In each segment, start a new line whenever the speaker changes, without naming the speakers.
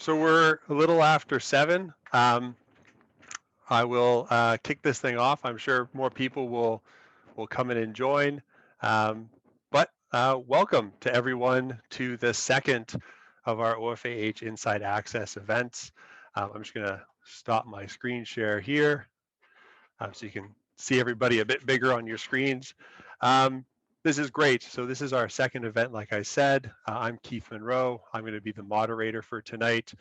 So we're a little after 7. I will kick this thing off. I'm sure more people will come in and join. But welcome to everyone to the second of our OFAH Inside Access events. I'm just going to stop my screen share here so you can see everybody a bit bigger on your screens. This is great. So this is our second event, like I said. I'm Keith Monroe. I'm going to be the moderator for tonight.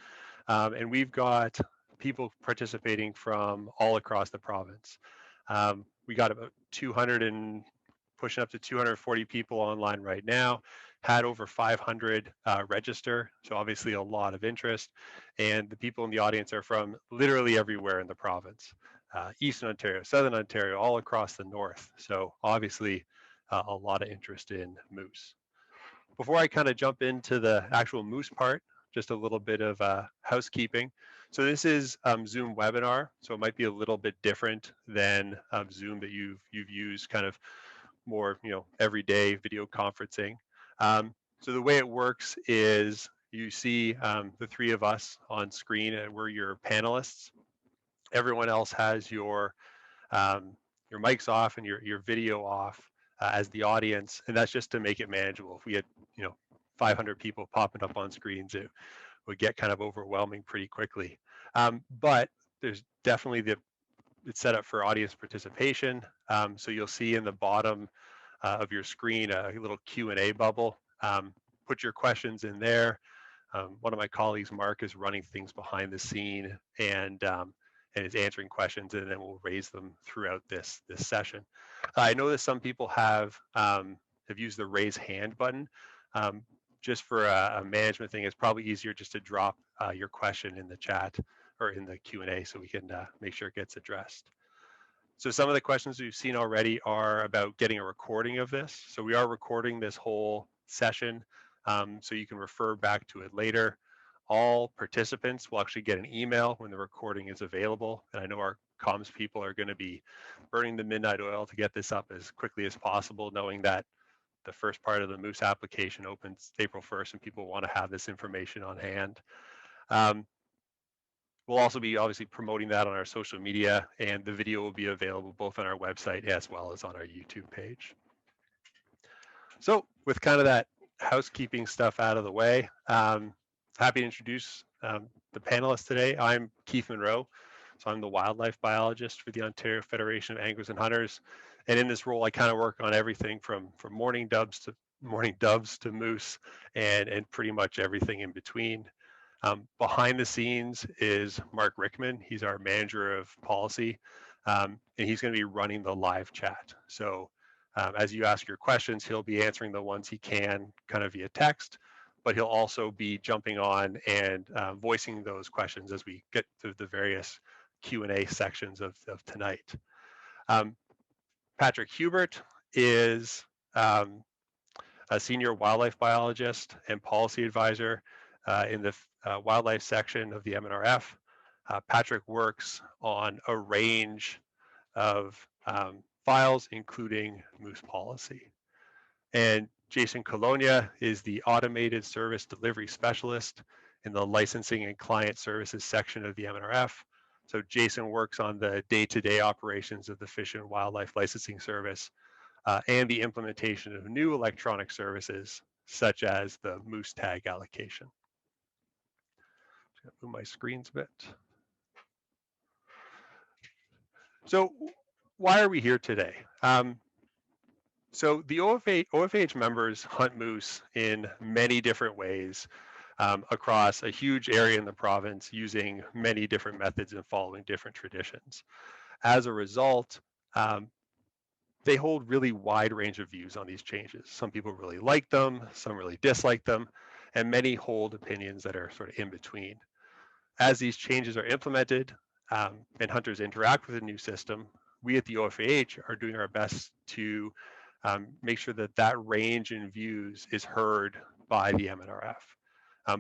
And we've got people participating from all across the province. We got about 200 and pushing up to 240 people online right now, had over 500 register, so obviously a lot of interest. And the people in the audience are from literally everywhere in the province, Eastern Ontario, Southern Ontario, all across the north. So obviously a lot of interest in moose. Before I kind of jump into the actual moose part, just a little bit of housekeeping. So this is Zoom webinar, so it might be a little bit different than Zoom that you've used kind of more, everyday video conferencing. So the way it works is you see the three of us on screen, and we're your panelists. Everyone else has your mics off and your video off as the audience, and that's just to make it manageable. If we had 500 people popping up on screens, it would get kind of overwhelming pretty quickly. But there's definitely it's set up for audience participation. So you'll see in the bottom of your screen a little Q&A bubble. Put your questions in there. One of my colleagues, Mark, is running things behind the scene and is answering questions, and then we'll raise them throughout this session. I know that some people have used the raise hand button. Just for a management thing, it's probably easier just to drop your question in the chat or in the Q&A so we can make sure it gets addressed. So some of the questions we've seen already are about getting a recording of this. So we are recording this whole session, so you can refer back to it later. All participants will actually get an email when the recording is available. And I know our comms people are going to be burning the midnight oil to get this up as quickly as possible, knowing that the first part of the Moose application opens April 1st and people want to have this information on hand. We'll also be obviously promoting that on our social media, and the video will be available both on our website as well as on our YouTube page. So with kind of that housekeeping stuff out of the way, happy to introduce the panelists today. I'm Keith Monroe, so I'm the wildlife biologist for the Ontario Federation of Anglers and Hunters. And in this role, I kind of work on everything from mourning doves to moose and pretty much everything in between. Behind the scenes is Mark Rickman. He's our manager of policy, and he's going to be running the live chat. So as you ask your questions, he'll be answering the ones he can kind of via text, but he'll also be jumping on and voicing those questions as we get to the various Q&A sections of tonight. Patrick Hubert is a senior wildlife biologist and policy advisor in the wildlife section of the MNRF. Patrick works on a range of files, including moose policy. And Jason Colonia is the automated service delivery specialist in the licensing and client services section of the MNRF. So Jason works on the day-to-day operations of the Fish and Wildlife Licensing Service and the implementation of new electronic services, such as the moose tag allocation. Move my screens a bit. So why are we here today? So the OFAH members hunt moose in many different ways across a huge area in the province using many different methods and following different traditions. As a result, they hold really wide range of views on these changes. Some people really like them, some really dislike them, and many hold opinions that are sort of in between. As these changes are implemented and hunters interact with the new system, we at the OFAH are doing our best to make sure that that range in views is heard by the MNRF.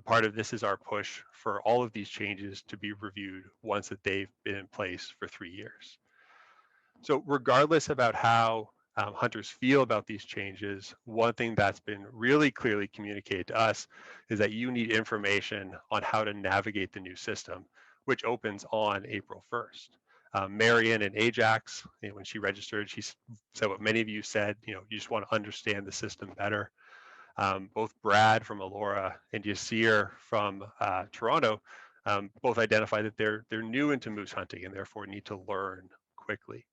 Part of this is our push for all of these changes to be reviewed once that they've been in place for 3 years. So regardless about how hunters feel about these changes, one thing that's been really clearly communicated to us is that you need information on how to navigate the new system, which opens on April 1st. Marion and Ajax, when she registered, she said what many of you said, you just want to understand the system better. Both Brad from Elora and Yasir from Toronto both identify that they're new into moose hunting and therefore need to learn quickly.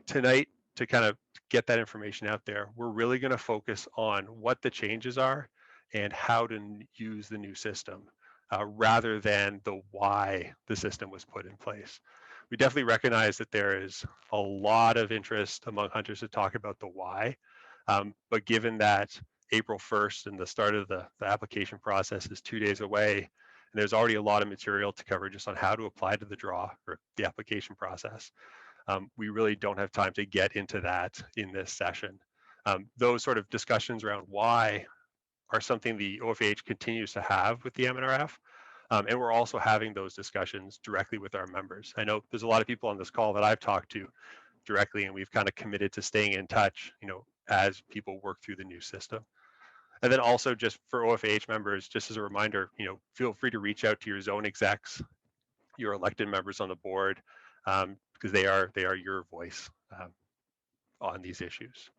Tonight, to kind of get that information out there, we're really going to focus on what the changes are and how to use the new system rather than the why the system was put in place. We definitely recognize that there is a lot of interest among hunters to talk about the why, but given that April 1st and the start of the application process is 2 days away, and there's already a lot of material to cover just on how to apply to the draw or the application process. We really don't have time to get into that in this session. Those sort of discussions around why are something the OFAH continues to have with the MNRF, and we're also having those discussions directly with our members. I know there's a lot of people on this call that I've talked to directly, and we've kind of committed to staying in touch, as people work through the new system. And then also just for OFAH members, just as a reminder, feel free to reach out to your zone execs, your elected members on the board, because they are your voice on these issues.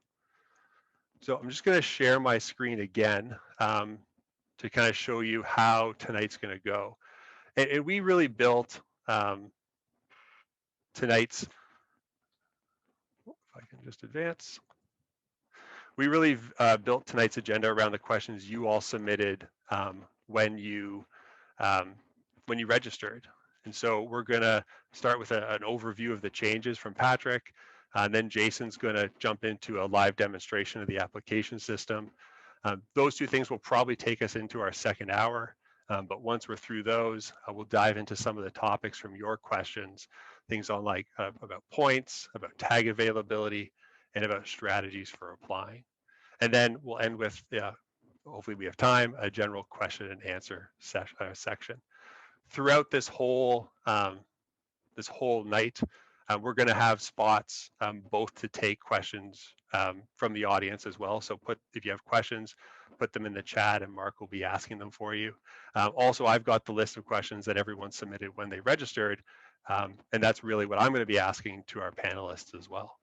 So I'm just going to share my screen again to kind of show you how tonight's going to go. And we really built tonight's, if I can just advance. We really built tonight's agenda around the questions you all submitted when you registered. And so we're going to start with an overview of the changes from Patrick, and then Jason's going to jump into a live demonstration of the application system. Those two things will probably take us into our second hour, but once we're through those, we'll dive into some of the topics from your questions, things on like about points, about tag availability, and about strategies for applying. And then we'll end with, hopefully we have time, a general question and answer section. Throughout this whole night, we're going to have spots both to take questions from the audience as well. So if you have questions, put them in the chat and Mark will be asking them for you. Also, I've got the list of questions that everyone submitted when they registered, and that's really what I'm going to be asking to our panelists as well.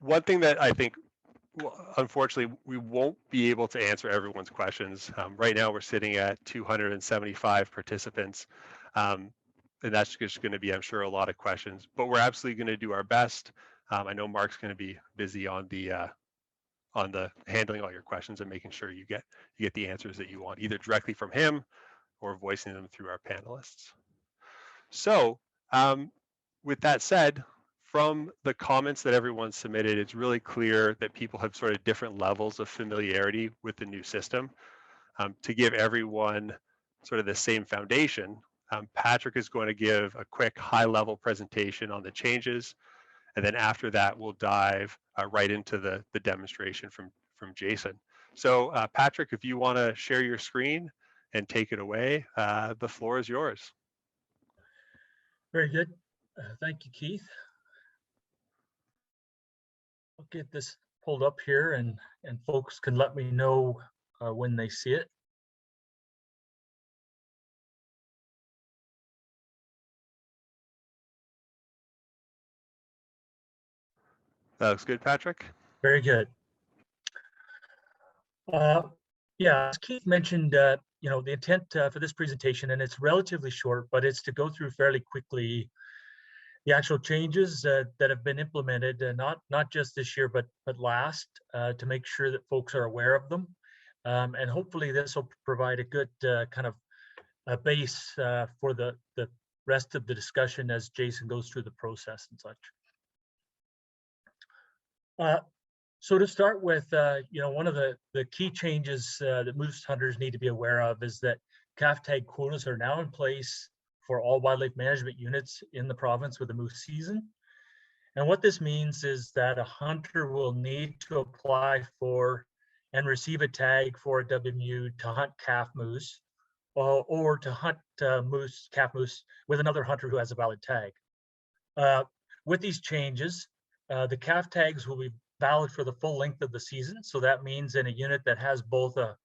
One thing that I think, unfortunately, we won't be able to answer everyone's questions. Right now, we're sitting at 275 participants, and that's just going to be, I'm sure, a lot of questions. But we're absolutely going to do our best. I know Mark's going to be busy on the handling all your questions and making sure you get the answers that you want, either directly from him or voicing them through our panelists. So, with that said, from the comments that everyone submitted, it's really clear that people have sort of different levels of familiarity with the new system. To give everyone sort of the same foundation, Patrick is going to give a quick high-level presentation on the changes, and then after that, we'll dive right into the demonstration from Jason. So Patrick, if you want to share your screen and take it away, the floor is yours.
Very good. Thank you, Keith. I'll get this pulled up here and folks can let me know when they see it.
That looks good, Patrick.
Very good. Yeah, as Keith mentioned, the intent for this presentation, and it's relatively short, but it's to go through fairly quickly the actual changes that have been implemented, not just this year, but last, to make sure that folks are aware of them. And hopefully this will provide a good kind of a base for the rest of the discussion as Jason goes through the process and such. So to start with, one of the key changes that moose hunters need to be aware of is that calf tag quotas are now in place for all wildlife management units in the province with the moose season. And what this means is that a hunter will need to apply for and receive a tag for a WMU to hunt calf moose or to hunt moose, calf moose, with another hunter who has a valid tag. With these changes, the calf tags will be valid for the full length of the season. So that means in a unit that has both a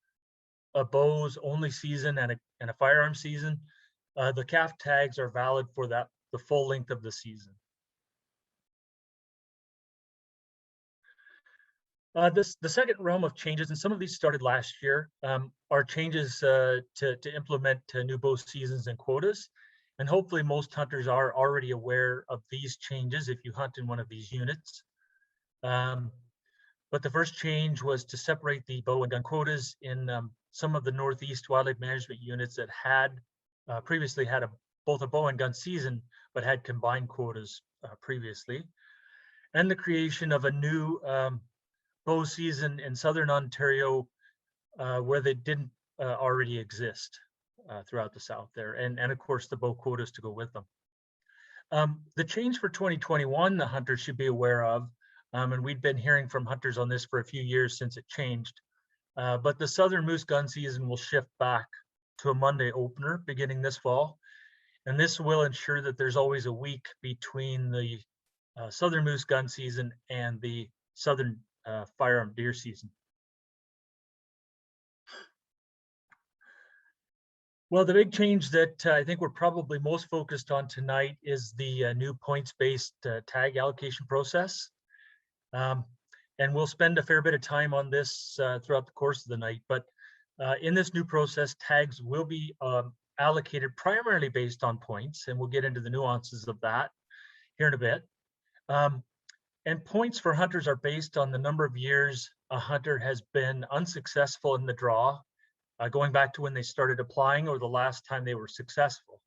bows only season and a firearm season, the calf tags are valid for the full length of the season. The second realm of changes, and some of these started last year, are changes to implement new bow seasons and quotas. And hopefully most hunters are already aware of these changes if you hunt in one of these units. But the first change was to separate the bow and gun quotas in some of the Northeast wildlife management units that had previously had both a bow and gun season, but had combined quotas previously. And the creation of a new bow season in Southern Ontario where they didn't already exist throughout the South there. And of course, the bow quotas to go with them. The change for 2021, the hunters should be aware of, and we've been hearing from hunters on this for a few years since it changed. But the Southern moose gun season will shift back to a Monday opener beginning this fall. And this will ensure that there's always a week between the Southern moose gun season and the Southern firearm deer season. Well, the big change that I think we're probably most focused on tonight is the new points-based tag allocation process. And we'll spend a fair bit of time on this throughout the course of the night. But in this new process, tags will be allocated primarily based on points, and we'll get into the nuances of that here in a bit. And points for hunters are based on the number of years a hunter has been unsuccessful in the draw, going back to when they started applying or the last time they were successful,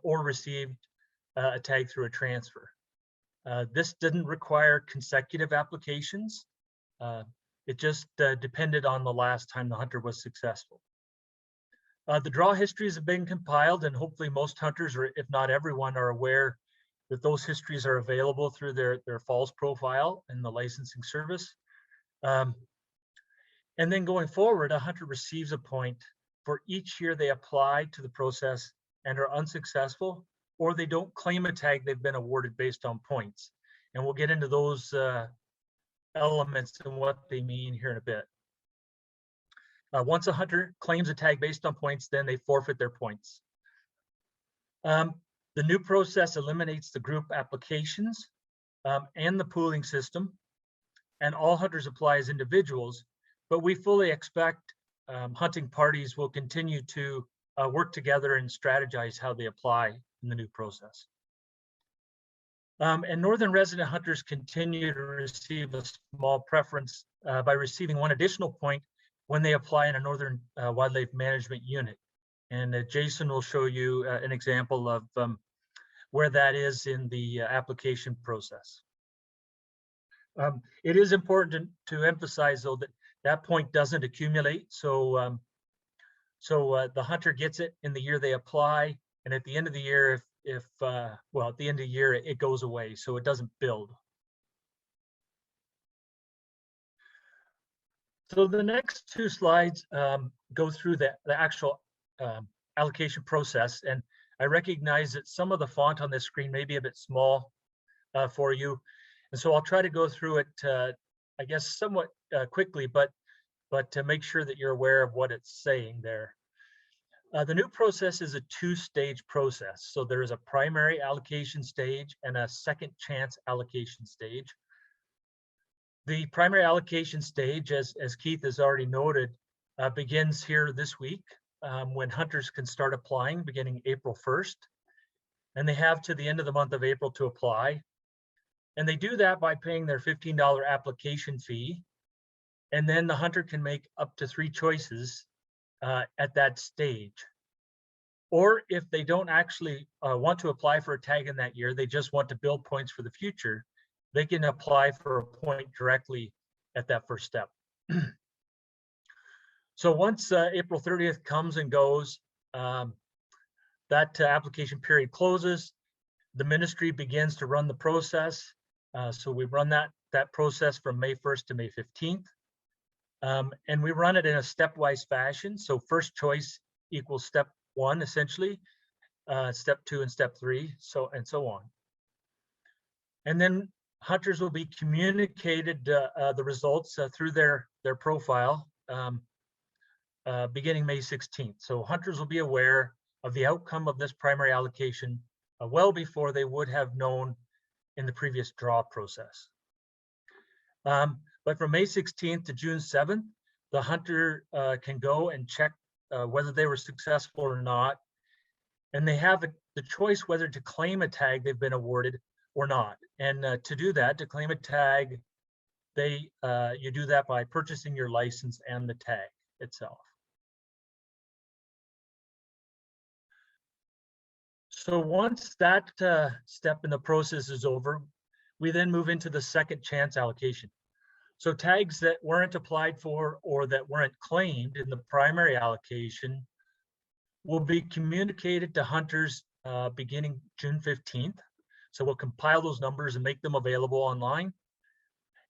or received a tag through a transfer. This didn't require consecutive applications. It just depended on the last time the hunter was successful. The draw histories have been compiled, and hopefully most hunters, or if not everyone, are aware that those histories are available through their falls profile in the licensing service. And then going forward, a hunter receives a point for each year they apply to the process and are unsuccessful, or they don't claim a tag they've been awarded based on points. And we'll get into those elements and what they mean here in a bit. Once a hunter claims a tag based on points, then they forfeit their points. The new process eliminates the group applications and the pooling system, and all hunters apply as individuals, but we fully expect hunting parties will continue to work together and strategize how they apply in the new process. And northern resident hunters continue to receive a small preference by receiving one additional point when they apply in a northern wildlife management unit. And Jason will show you an example of where that is in the application process. It is important to emphasize, though, that that point doesn't accumulate. So, the hunter gets it in the year they apply, and at the end of the year, well, at the end of the year, it goes away, so it doesn't build. So the next two slides go through the actual allocation process, and I recognize that some of the font on this screen may be a bit small for you, and so I'll try to go through it, I guess, somewhat quickly, but to make sure that you're aware of what it's saying there. The new process is a two-stage process. So there is a primary allocation stage and a second chance allocation stage. The primary allocation stage, as Keith has already noted, begins here this week when hunters can start applying beginning April 1st. And they have to the end of the month of April to apply. And they do that by paying their $15 application fee. And then the hunter can make up to 3 choices at that stage. Or if they don't actually want to apply for a tag in that year, they just want to build points for the future, they can apply for a point directly at that first step. So once April 30th comes and goes, that application period closes, the ministry begins to run the process. So we run that process from May 1st to May 15th. And we run it in a stepwise fashion. So first choice equals step 1, essentially, step 2 and step 3, so on. And then hunters will be communicated the results through their profile beginning May 16th. So hunters will be aware of the outcome of this primary allocation well before they would have known in the previous draw process. But from May 16th to June 7th, the hunter can go and check whether they were successful or not. And they have the choice whether to claim a tag they've been awarded or not. And to do that, to claim a tag, you do that by purchasing your license and the tag itself. So once that step in the process is over, we then move into the second chance allocation. So tags that weren't applied for or that weren't claimed in the primary allocation will be communicated to hunters beginning June 15th. So we'll compile those numbers and make them available online.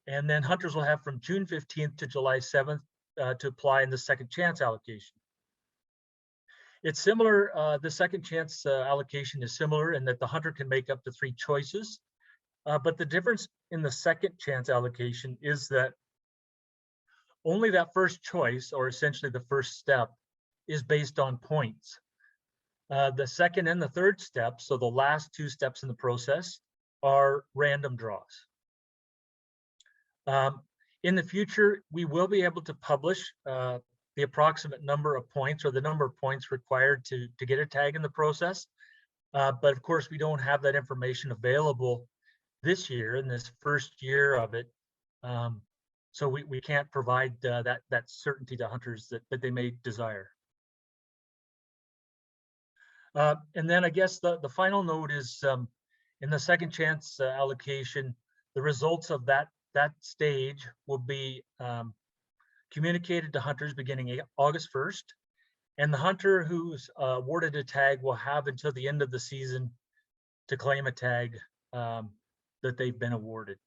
And then hunters will have from June 15th to July 7th to apply in the second chance allocation. It's similar, the second chance allocation is similar in that the hunter can make up to 3 choices. But the difference in the second chance allocation is that only that first choice, or essentially the first step, is based on points. The second and the third step, so the last 2 steps in the process, are random draws. In the future, we will be able to publish the approximate number of points or the number of points required to get a tag in the process. But of course, we don't have that information available this year, in this first year of it. So we can't provide that certainty to hunters that they may desire. And then I guess the final note is in the second chance allocation, the results of that stage will be communicated to hunters beginning August 1st. And the hunter who's awarded a tag will have until the end of the season to claim a tag that they've been awarded.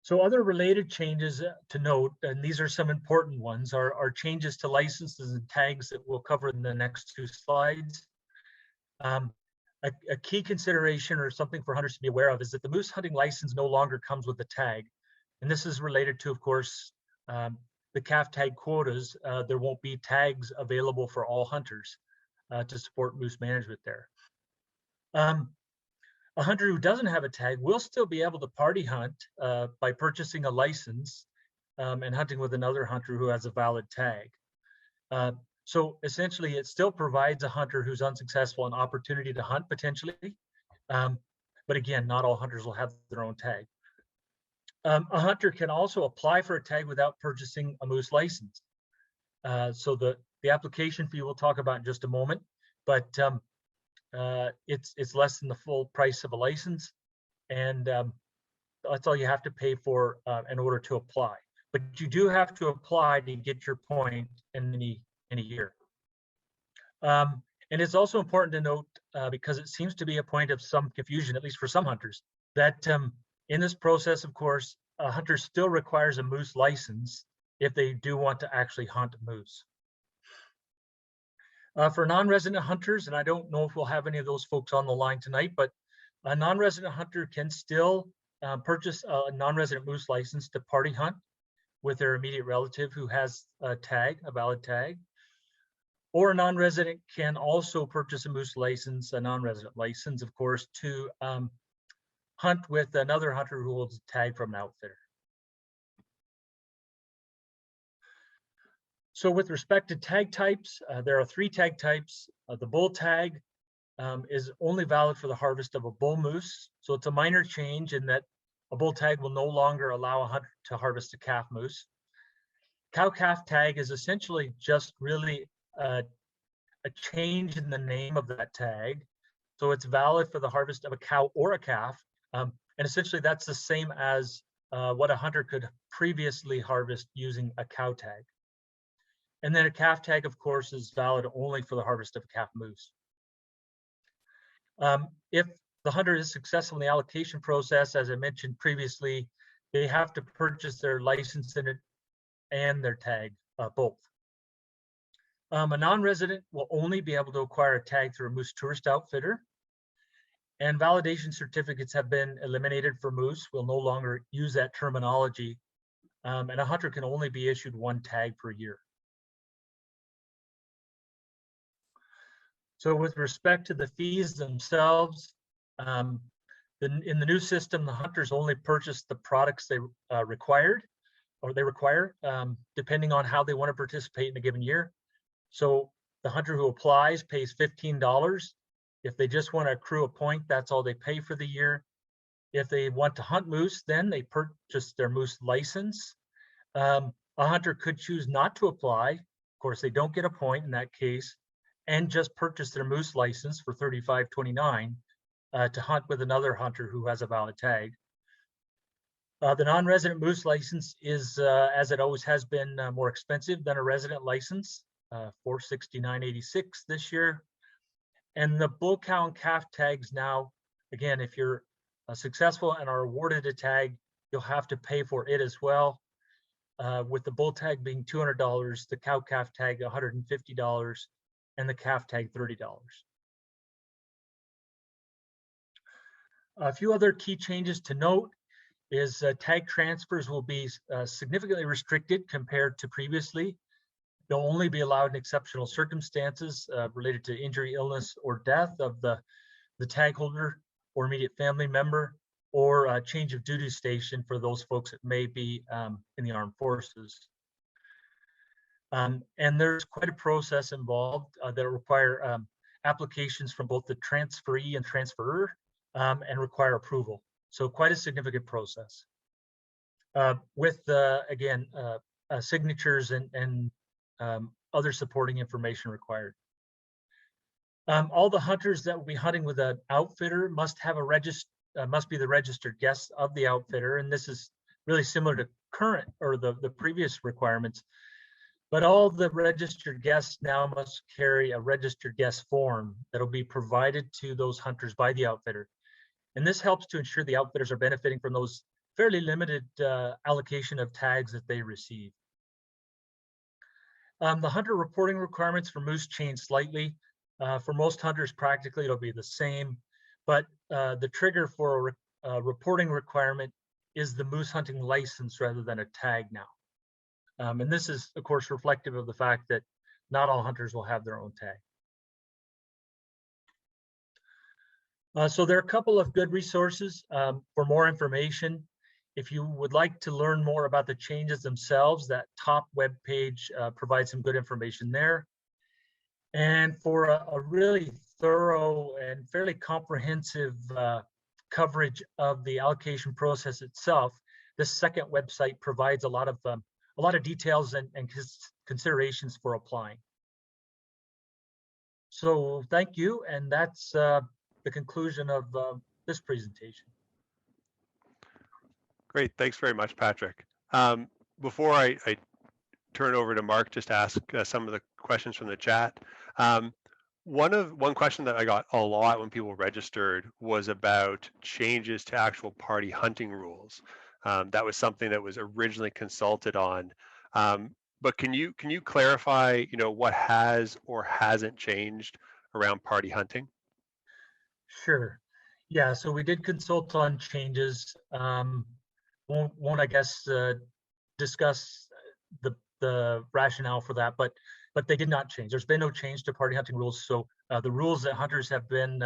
So other related changes to note, and these are some important ones, are changes to licenses and tags that we'll cover in the next 2 slides. A key consideration or something for hunters to be aware of is that the moose hunting license no longer comes with a tag. And this is related to, of course, the calf tag quotas. There won't be tags available for all hunters to support moose management there. A hunter who doesn't have a tag will still be able to party hunt by purchasing a license and hunting with another hunter who has a valid tag. So essentially, it still provides a hunter who's unsuccessful an opportunity to hunt potentially. But again, not all hunters will have their own tag. A hunter can also apply for a tag without purchasing a moose license. So the application fee we'll talk about in just a moment, but it's less than the full price of a license, and that's all you have to pay for in order to apply. But you do have to apply to get your point in a year. And it's also important to note, because it seems to be a point of some confusion, at least for some hunters, that in this process, of course, a hunter still requires a moose license if they do want to actually hunt moose. For non-resident hunters, and I don't know if we'll have any of those folks on the line tonight, but a non-resident hunter can still purchase a non-resident moose license to party hunt with their immediate relative who has a tag, a valid tag. Or a non-resident can also purchase a moose license, a non-resident license, of course, to hunt with another hunter who holds a tag from an outfitter. So with respect to tag types, there are 3 tag types. The bull tag is only valid for the harvest of a bull moose. So it's a minor change in that a bull tag will no longer allow a hunter to harvest a calf moose. Cow-calf tag is essentially just really a change in the name of that tag. So it's valid for the harvest of a cow or a calf. And essentially that's the same as what a hunter could previously harvest using a cow tag. And then a calf tag, of course, is valid only for the harvest of a calf moose. If the hunter is successful in the allocation process, as I mentioned previously, they have to purchase their license and their tag, both. A non-resident will only be able to acquire a tag through a moose tourist outfitter, and validation certificates have been eliminated for moose. We'll no longer use that terminology, and a hunter can only be issued one tag per year. So with respect to the fees themselves, in the new system, the hunters only purchase the products they require, depending on how they want to participate in a given year. So the hunter who applies pays $15. If they just want to accrue a point, that's all they pay for the year. If they want to hunt moose, then they purchase their moose license. A hunter could choose not to apply. Of course, they don't get a point in that case, and just purchase their moose license for $35.29 to hunt with another hunter who has a valid tag. The non-resident moose license is, as it always has been, more expensive than a resident license, $469.86 this year. And the bull, cow, and calf tags now, again, if you're successful and are awarded a tag, you'll have to pay for it as well. With the bull tag being $200, the cow calf tag $150, and the calf tag $30. A few other key changes to note is tag transfers will be significantly restricted compared to previously. They'll only be allowed in exceptional circumstances related to injury, illness, or death of the tag holder or immediate family member, or a change of duty station for those folks that may be in the armed forces. And there's quite a process involved that require applications from both the transferee and transferor and require approval. So quite a significant process with, again, signatures and other supporting information required. All the hunters that will be hunting with an outfitter must have a must be the registered guests of the outfitter, and this is really similar to current or the previous requirements. But all the registered guests now must carry a registered guest form that will be provided to those hunters by the outfitter. And this helps to ensure the outfitters are benefiting from those fairly limited allocation of tags that they receive. The hunter reporting requirements for moose change slightly. For most hunters, practically it'll be the same, but the trigger for a reporting requirement is the moose hunting license rather than a tag now. And this is, of course, reflective of the fact that not all hunters will have their own tag. So there are a couple of good resources for more information. If you would like to learn more about the changes themselves, that top web page provides some good information there. And for a really thorough and fairly comprehensive coverage of the allocation process itself, this second website provides a lot of details and considerations for applying. So thank you, and that's the conclusion of this presentation.
Great, thanks very much, Patrick. Before I turn it over to Mark, just to ask some of the questions from the chat. One question that I got a lot when people registered was about changes to actual party hunting rules. That was something that was originally consulted on. But can you clarify, what has or hasn't changed around party hunting?
Sure. Yeah, so we did consult on changes. Won't I guess discuss the rationale for that, but they did not change. There's been no change to party hunting rules. So the rules that hunters have been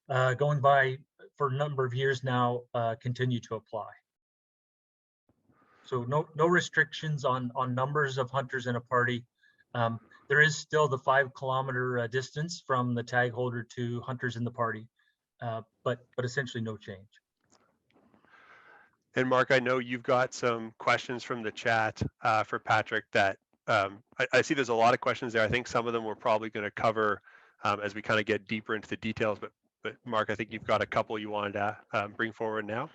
going by for a number of years now continue to apply. So no restrictions on numbers of hunters in a party. There is still the 5-kilometer distance from the tag holder to hunters in the party, but essentially no change.
And Mark, I know you've got some questions from the chat for Patrick that I see there's a lot of questions there. I think some of them we're probably going to cover as we kind of get deeper into the details, but Mark, I think you've got a couple you wanted to bring forward now.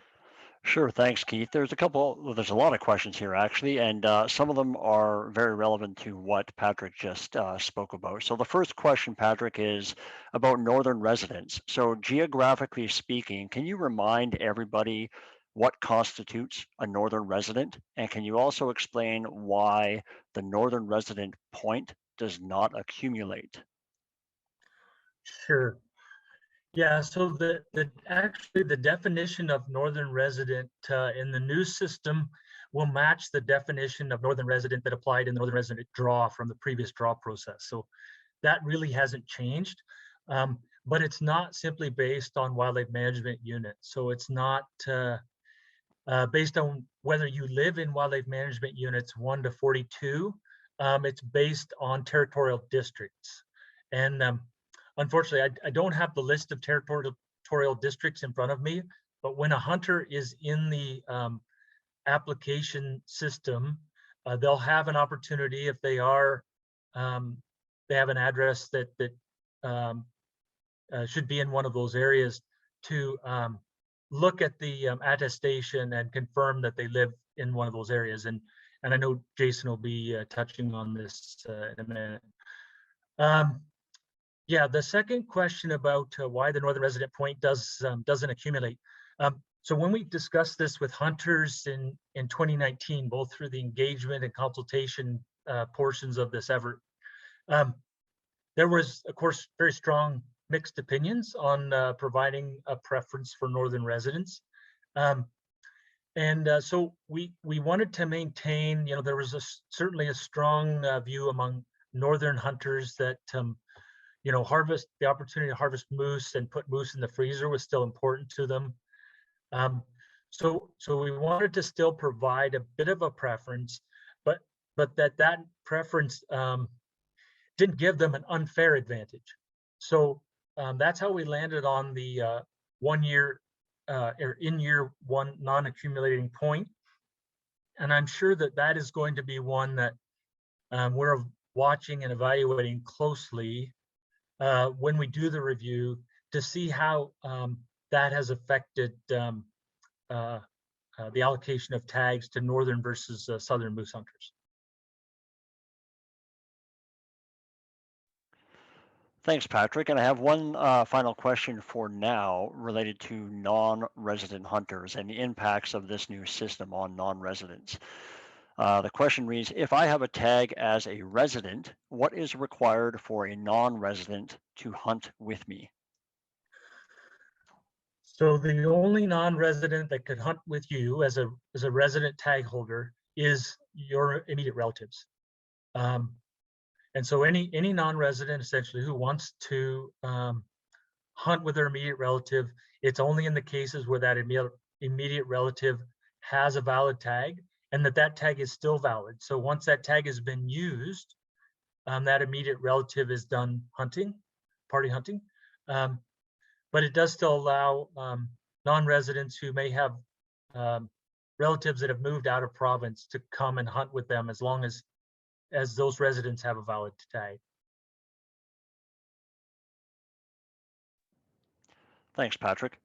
Sure, thanks, Keith. There's a lot of questions here actually, and some of them are very relevant to what Patrick just spoke about. So the first question, Patrick, is about northern residents. So geographically speaking, can you remind everybody What constitutes a northern resident? And can you also explain why the northern resident point does not accumulate?
Sure. Yeah, so actually the definition of northern resident in the new system will match the definition of northern resident that applied in the northern resident draw from the previous draw process. So that really hasn't changed, but it's not simply based on wildlife management unit. So it's not based on whether you live in wildlife management units 1 to 42. It's based on territorial districts. And unfortunately, I don't have the list of territorial districts in front of me, but when a hunter is in the application system, they'll have an opportunity if they are, they have an address that should be in one of those areas to look at the attestation and confirm that they live in one of those areas. And I know Jason will be touching on this in a minute. Yeah, the second question about why the northern resident point doesn't accumulate. So when we discussed this with hunters in 2019, both through the engagement and consultation portions of this effort, there was, of course, very strong mixed opinions on providing a preference for northern residents. So we wanted to maintain, there was certainly a strong view among northern hunters that the opportunity to harvest moose and put moose in the freezer was still important to them. So we wanted to still provide a bit of a preference, but that preference didn't give them an unfair advantage. So that's how we landed on the 1 year or in year one non-accumulating point. And I'm sure that is going to be one that we're watching and evaluating closely when we do the review to see how that has affected the allocation of tags to northern versus southern moose hunters.
Thanks, Patrick. And I have one final question for now related to non-resident hunters and the impacts of this new system on non-residents. The question reads, if I have a tag as a resident, what is required for a non-resident to hunt with me?
So the only non-resident that could hunt with you as a resident tag holder is your immediate relatives. And so any non-resident essentially who wants to hunt with their immediate relative, it's only in the cases where that immediate relative has a valid tag and that tag is still valid. So once that tag has been used, that immediate relative is done hunting, party hunting. But it does still allow non-residents who may have relatives that have moved out of province to come and hunt with them as long as those residents have a valid tag.
Thanks, Patrick.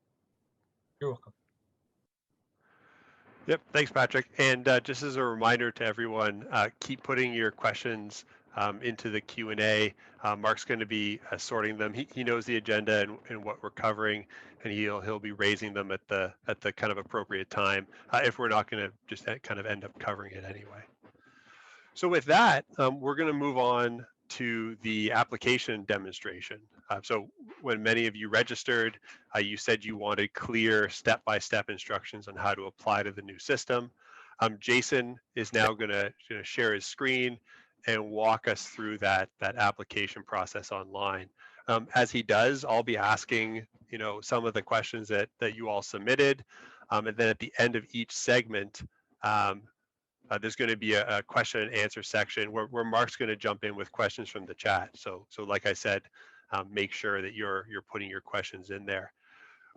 You're welcome.
Yep, thanks, Patrick. And just as a reminder to everyone, keep putting your questions into the Q&A. Mark's going to be sorting them. He knows the agenda and what we're covering, and he'll be raising them at the kind of appropriate time if we're not going to just kind of end up covering it anyway. So with that, we're going to move on to the application demonstration. So when many of you registered, you said you wanted clear step-by-step instructions on how to apply to the new system. Jason is now going to share his screen and walk us through that application process online. As he does, I'll be asking some of the questions that you all submitted, and then at the end of each segment, there's going to be a question and answer section where Mark's going to jump in with questions from the chat. So like I said, make sure that you're putting your questions in there.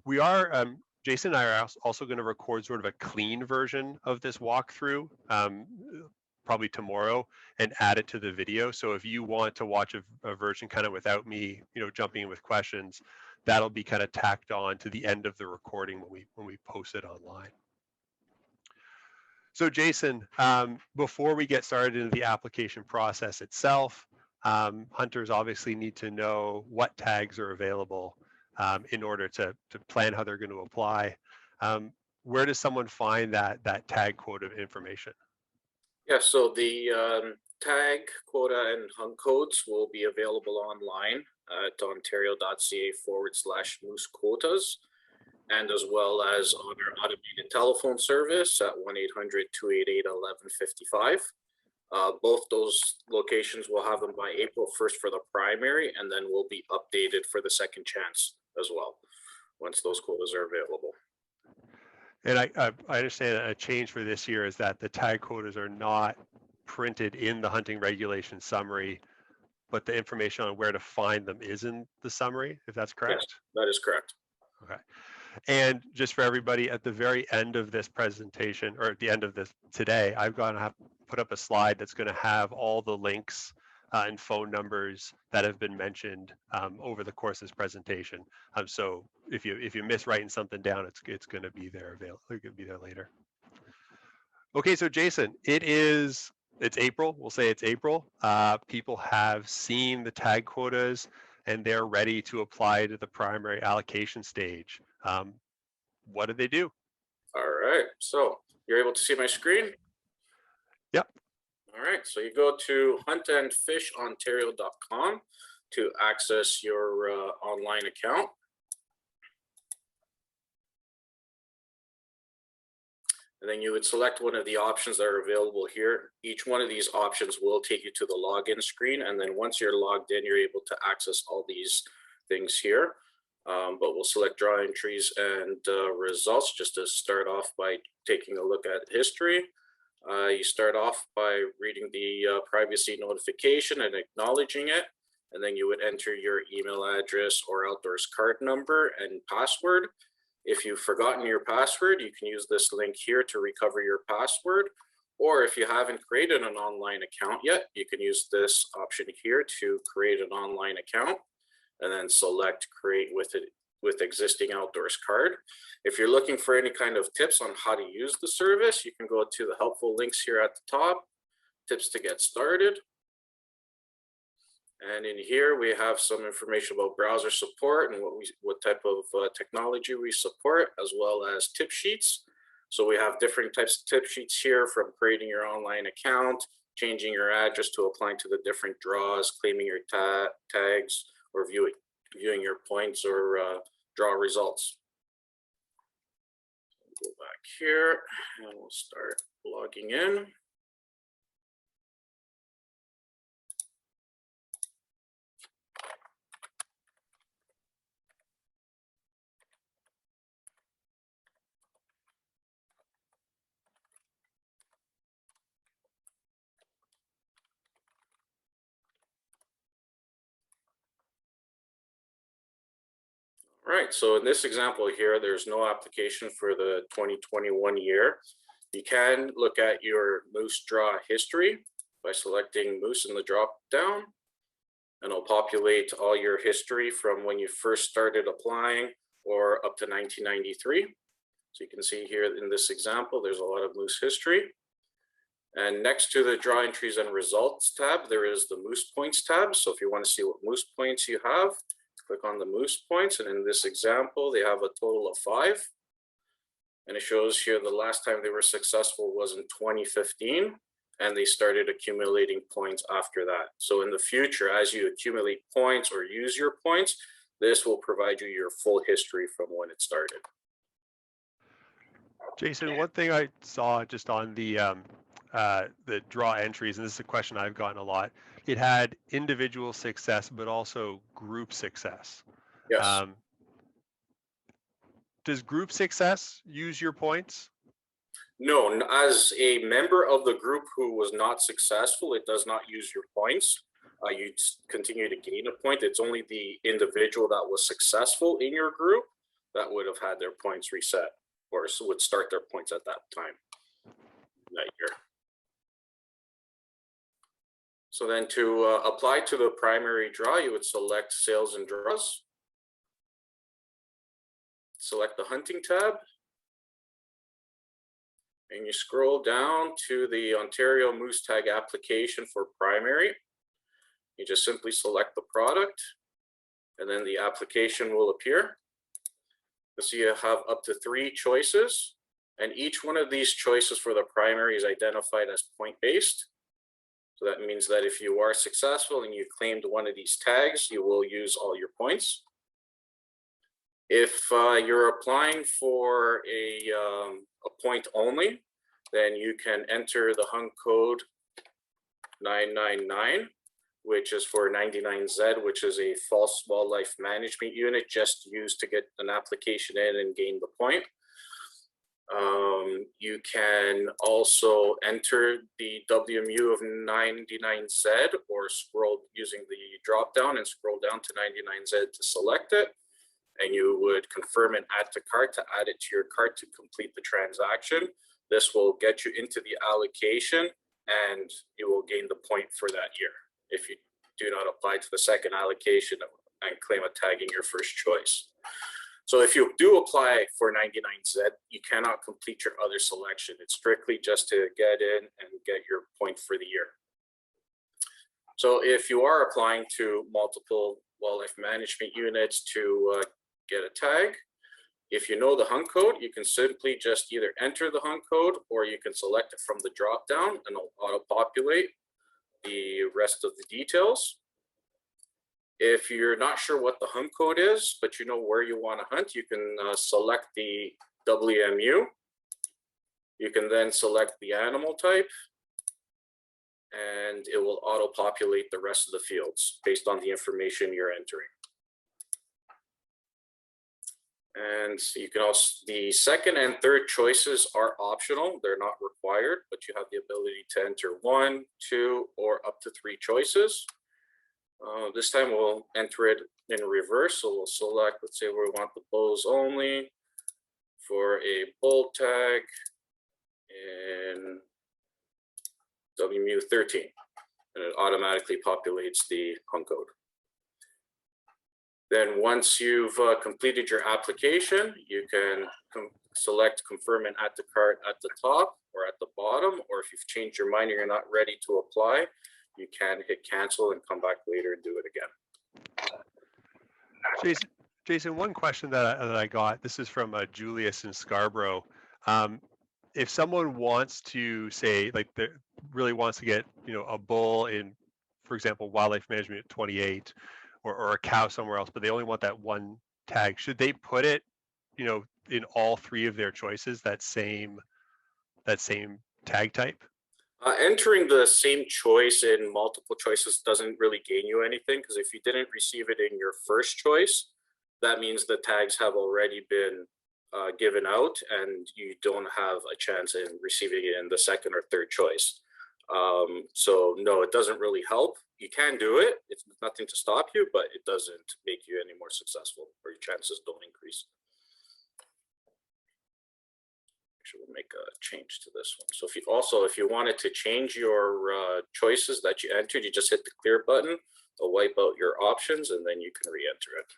We are, Jason and I are also going to record sort of a clean version of this walkthrough, probably tomorrow, and add it to the video. So if you want to watch a version kind of without me, jumping in with questions, that'll be kind of tacked on to the end of the recording when we post it online. So Jason, before we get started into the application process itself, hunters obviously need to know what tags are available in order to plan how they're going to apply. where does someone find that tag quota information?
Yeah, so the tag quota and hunt codes will be available online at ontario.ca/moose quotas, and as well as on our automated telephone service at 1-800-288-1155. Both those locations will have them by April 1st for the primary, and then will be updated for the second chance as well once those quotas are available.
And I understand a change for this year is that the tag quotas are not printed in the hunting regulation summary, but the information on where to find them is in the summary, if that's correct?
Yes, that is correct.
Okay. And just for everybody, at the very end of this presentation, or at the end of this today, I've got to put up a slide that's going to have all the links and phone numbers that have been mentioned over the course of this presentation. So if you miss writing something down, it's going to be there available. It's going to be there later. Okay, so Jason, it's April. We'll say it's April. People have seen the tag quotas and they're ready to apply to the primary allocation stage. What do they do?
All right, so you're able to see my screen?
Yep.
All right, so you go to huntandfishontario.com to access your online account. And then you would select one of the options that are available here. Each one of these options will take you to the login screen. And then once you're logged in, you're able to access all these things here. But we'll select draw entries and results just to start off by taking a look at history. You start off by reading the privacy notification and acknowledging it. And then you would enter your email address or outdoors card number and password. If you've forgotten your password, you can use this link here to recover your password. Or if you haven't created an online account yet, you can use this option here to create an online account and then select create with existing outdoors card. If you're looking for any kind of tips on how to use the service, you can go to the helpful links here at the top, tips to get started. And in here, we have some information about browser support and what type of technology we support, as well as tip sheets. So we have different types of tip sheets here, from creating your online account, changing your address to applying to the different draws, claiming your tags, or viewing your points or draw results. Go back here and we'll start logging in. Right, so in this example here, there's no application for the 2021 year. You can look at your moose draw history by selecting moose in the drop down, and it'll populate all your history from when you first started applying or up to 1993. So you can see here in this example, there's a lot of moose history. And next to the draw entries and results tab, there is the moose points tab. So if you want to see what moose points you have, click on the moose points, and in this example, they have a total of 5. And it shows here the last time they were successful was in 2015, and they started accumulating points after that. So in the future, as you accumulate points or use your points, this will provide you your full history from when it started.
Jason, one thing I saw just on the draw entries, and this is a question I've gotten a lot, it had individual success, but also group success.
Yes.
Does group success use your points?
No, as a member of the group who was not successful, it does not use your points. You continue to gain a point. It's only the individual that was successful in your group that would have had their points reset, or would start their points at that time, that year. So then to apply to the primary draw, you would select sales and draws. Select the hunting tab. And you scroll down to the Ontario Moose Tag application for primary. You just simply select the product, and then the application will appear. So you have up to 3 choices. And each one of these choices for the primary is identified as point-based. So that means that if you are successful and you claimed one of these tags, you will use all your points. If you're applying for a point only, then you can enter the hung code 999, which is for 99Z, which is a false wildlife management unit just used to get an application in and gain the point. You can also enter the WMU of 99Z or scroll using the drop down and scroll down to 99Z to select it. And you would confirm and add to cart to add it to your cart to complete the transaction. This will get you into the allocation and you will gain the point for that year if you do not apply to the second allocation and claim a tag in your first choice. So if you do apply for 99Z, you cannot complete your other selection. It's strictly just to get in and get your point for the year. So if you are applying to multiple wildlife management units to get a tag, if you know the hung code, you can simply just either enter the hung code or you can select it from the drop down and it'll auto-populate the rest of the details. If you're not sure what the hung code is, but you know where you want to hunt, you can select the WMU. You can then select the animal type and it will auto-populate the rest of the fields based on the information you're entering. And so you can also, the second and third choices are optional. They're not required, but you have the ability to enter 1, 2, or up to 3 choices. This time we'll enter it in reverse. So we'll select, let's say we want the bows only for a bull tag in WMU 13, and it automatically populates the hung code. Then once you've completed your application, you can select confirm and add to cart at the top or at the bottom, or if you've changed your mind and you're not ready to apply, you can hit cancel and come back later and do it again.
Jason, one question that I got, this is from Julius in Scarborough. If someone wants to say, like, really wants to get, a bull in, for example, wildlife management 28, or a cow somewhere else, but they only want that one tag, should they put it, in all 3 of their choices, that same tag type?
Entering the same choice in multiple choices doesn't really gain you anything, because if you didn't receive it in your first choice, that means the tags have already been given out and you don't have a chance in receiving it in the second or third choice. So no, it doesn't really help. You can do it. It's nothing to stop you, but it doesn't make you any more successful, or your chances don't increase. Actually, we'll make a change to this one. So if you wanted to change your choices that you entered, you just hit the clear button. It'll wipe out your options and then you can re-enter it.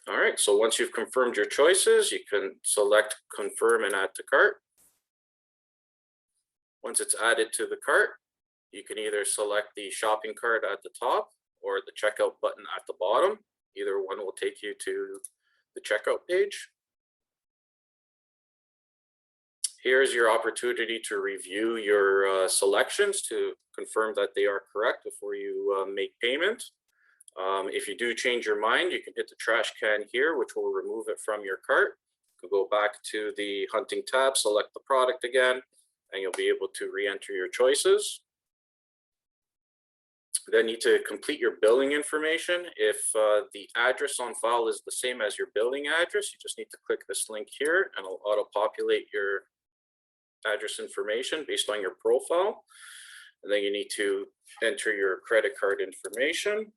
All right, so once you've confirmed your choices, you can select confirm and add to cart. Once it's added to the cart, you can either select the shopping cart at the top or the checkout button at the bottom. Either one will take you to the checkout page. Here's your opportunity to review your selections to confirm that they are correct before you make payment. If you do change your mind, you can hit the trash can here, which will remove it from your cart. You can go back to the hunting tab, select the product again, and you'll be able to re-enter your choices. Then you need to complete your billing information. If the address on file is the same as your billing address, you just need to click this link here and it'll auto-populate your address information based on your profile. And then you need to enter your credit card information.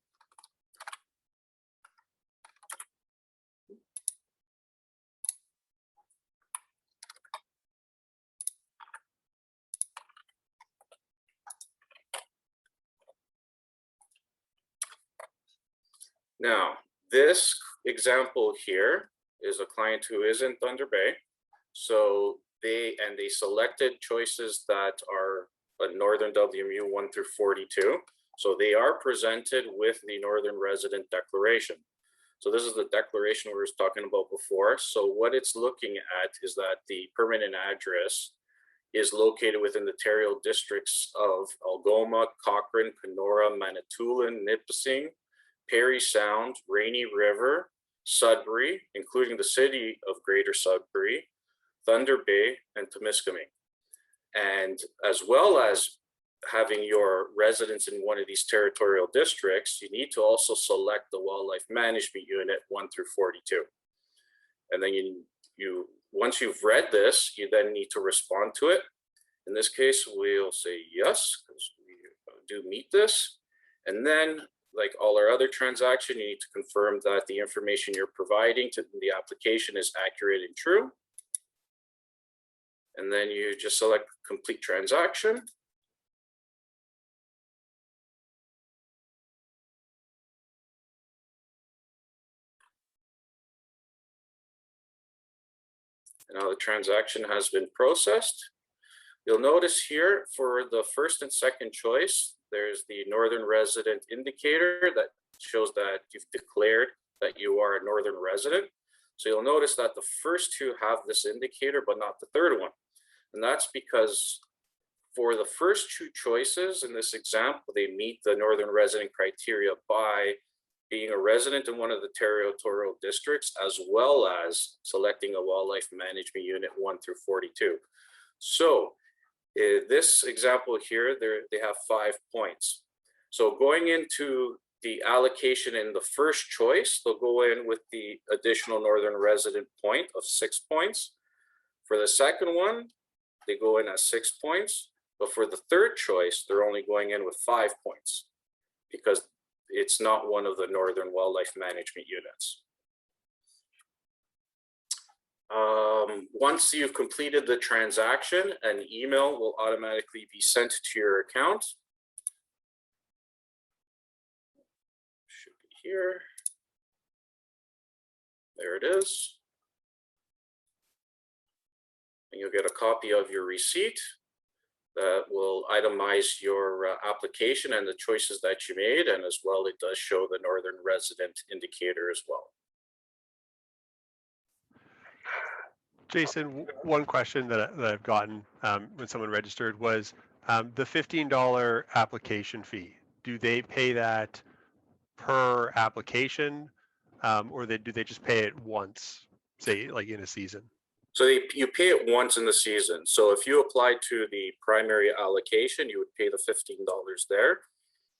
Now, this example here is a client who is in Thunder Bay. So they selected choices that are a Northern WMU 1 through 42. So they are presented with the Northern Resident Declaration. So this is the declaration we were talking about before. So what it's looking at is that the permanent address is located within the territorial districts of Algoma, Cochrane, Kenora, Manitoulin, Nipissing, Parry Sound, Rainy River, Sudbury, including the city of Greater Sudbury, Thunder Bay, and Temiskaming. And as well as having your residence in one of these territorial districts, you need to also select the Wildlife Management Unit 1 through 42. And then you once you've read this, you then need to respond to it. In this case, we'll say yes, because we do meet this. And then, like all our other transactions, you need to confirm that the information you're providing to the application is accurate and true. And then you just select complete transaction. Now the transaction has been processed. You'll notice here for the first and second choice, there's the northern resident indicator that shows that you've declared that you are a northern resident. So you'll notice that the first two have this indicator, but not the third one. And that's because for the first two choices in this example, they meet the northern resident criteria by being a resident in one of the territorial districts, as well as selecting a Wildlife Management Unit 1 through 42. So in this example here, they have 5 points. So going into the allocation in the first choice, they'll go in with the additional northern resident point of 6 points. For the second one, they go in at 6 points. But for the third choice, they're only going in with 5 points because it's not one of the northern wildlife management units. Once you've completed the transaction, an email will automatically be sent to your account. Should be here. There it is. And you'll get a copy of your receipt that will itemize your application and the choices that you made, and as well it does show the northern resident indicator as well.
Jason, one question that I've gotten when someone registered was the $15 application fee. Do they pay that per application, or do they just pay it once, say like in a season?
So you pay it once in the season. So if you apply to the primary allocation, you would pay the $15 there.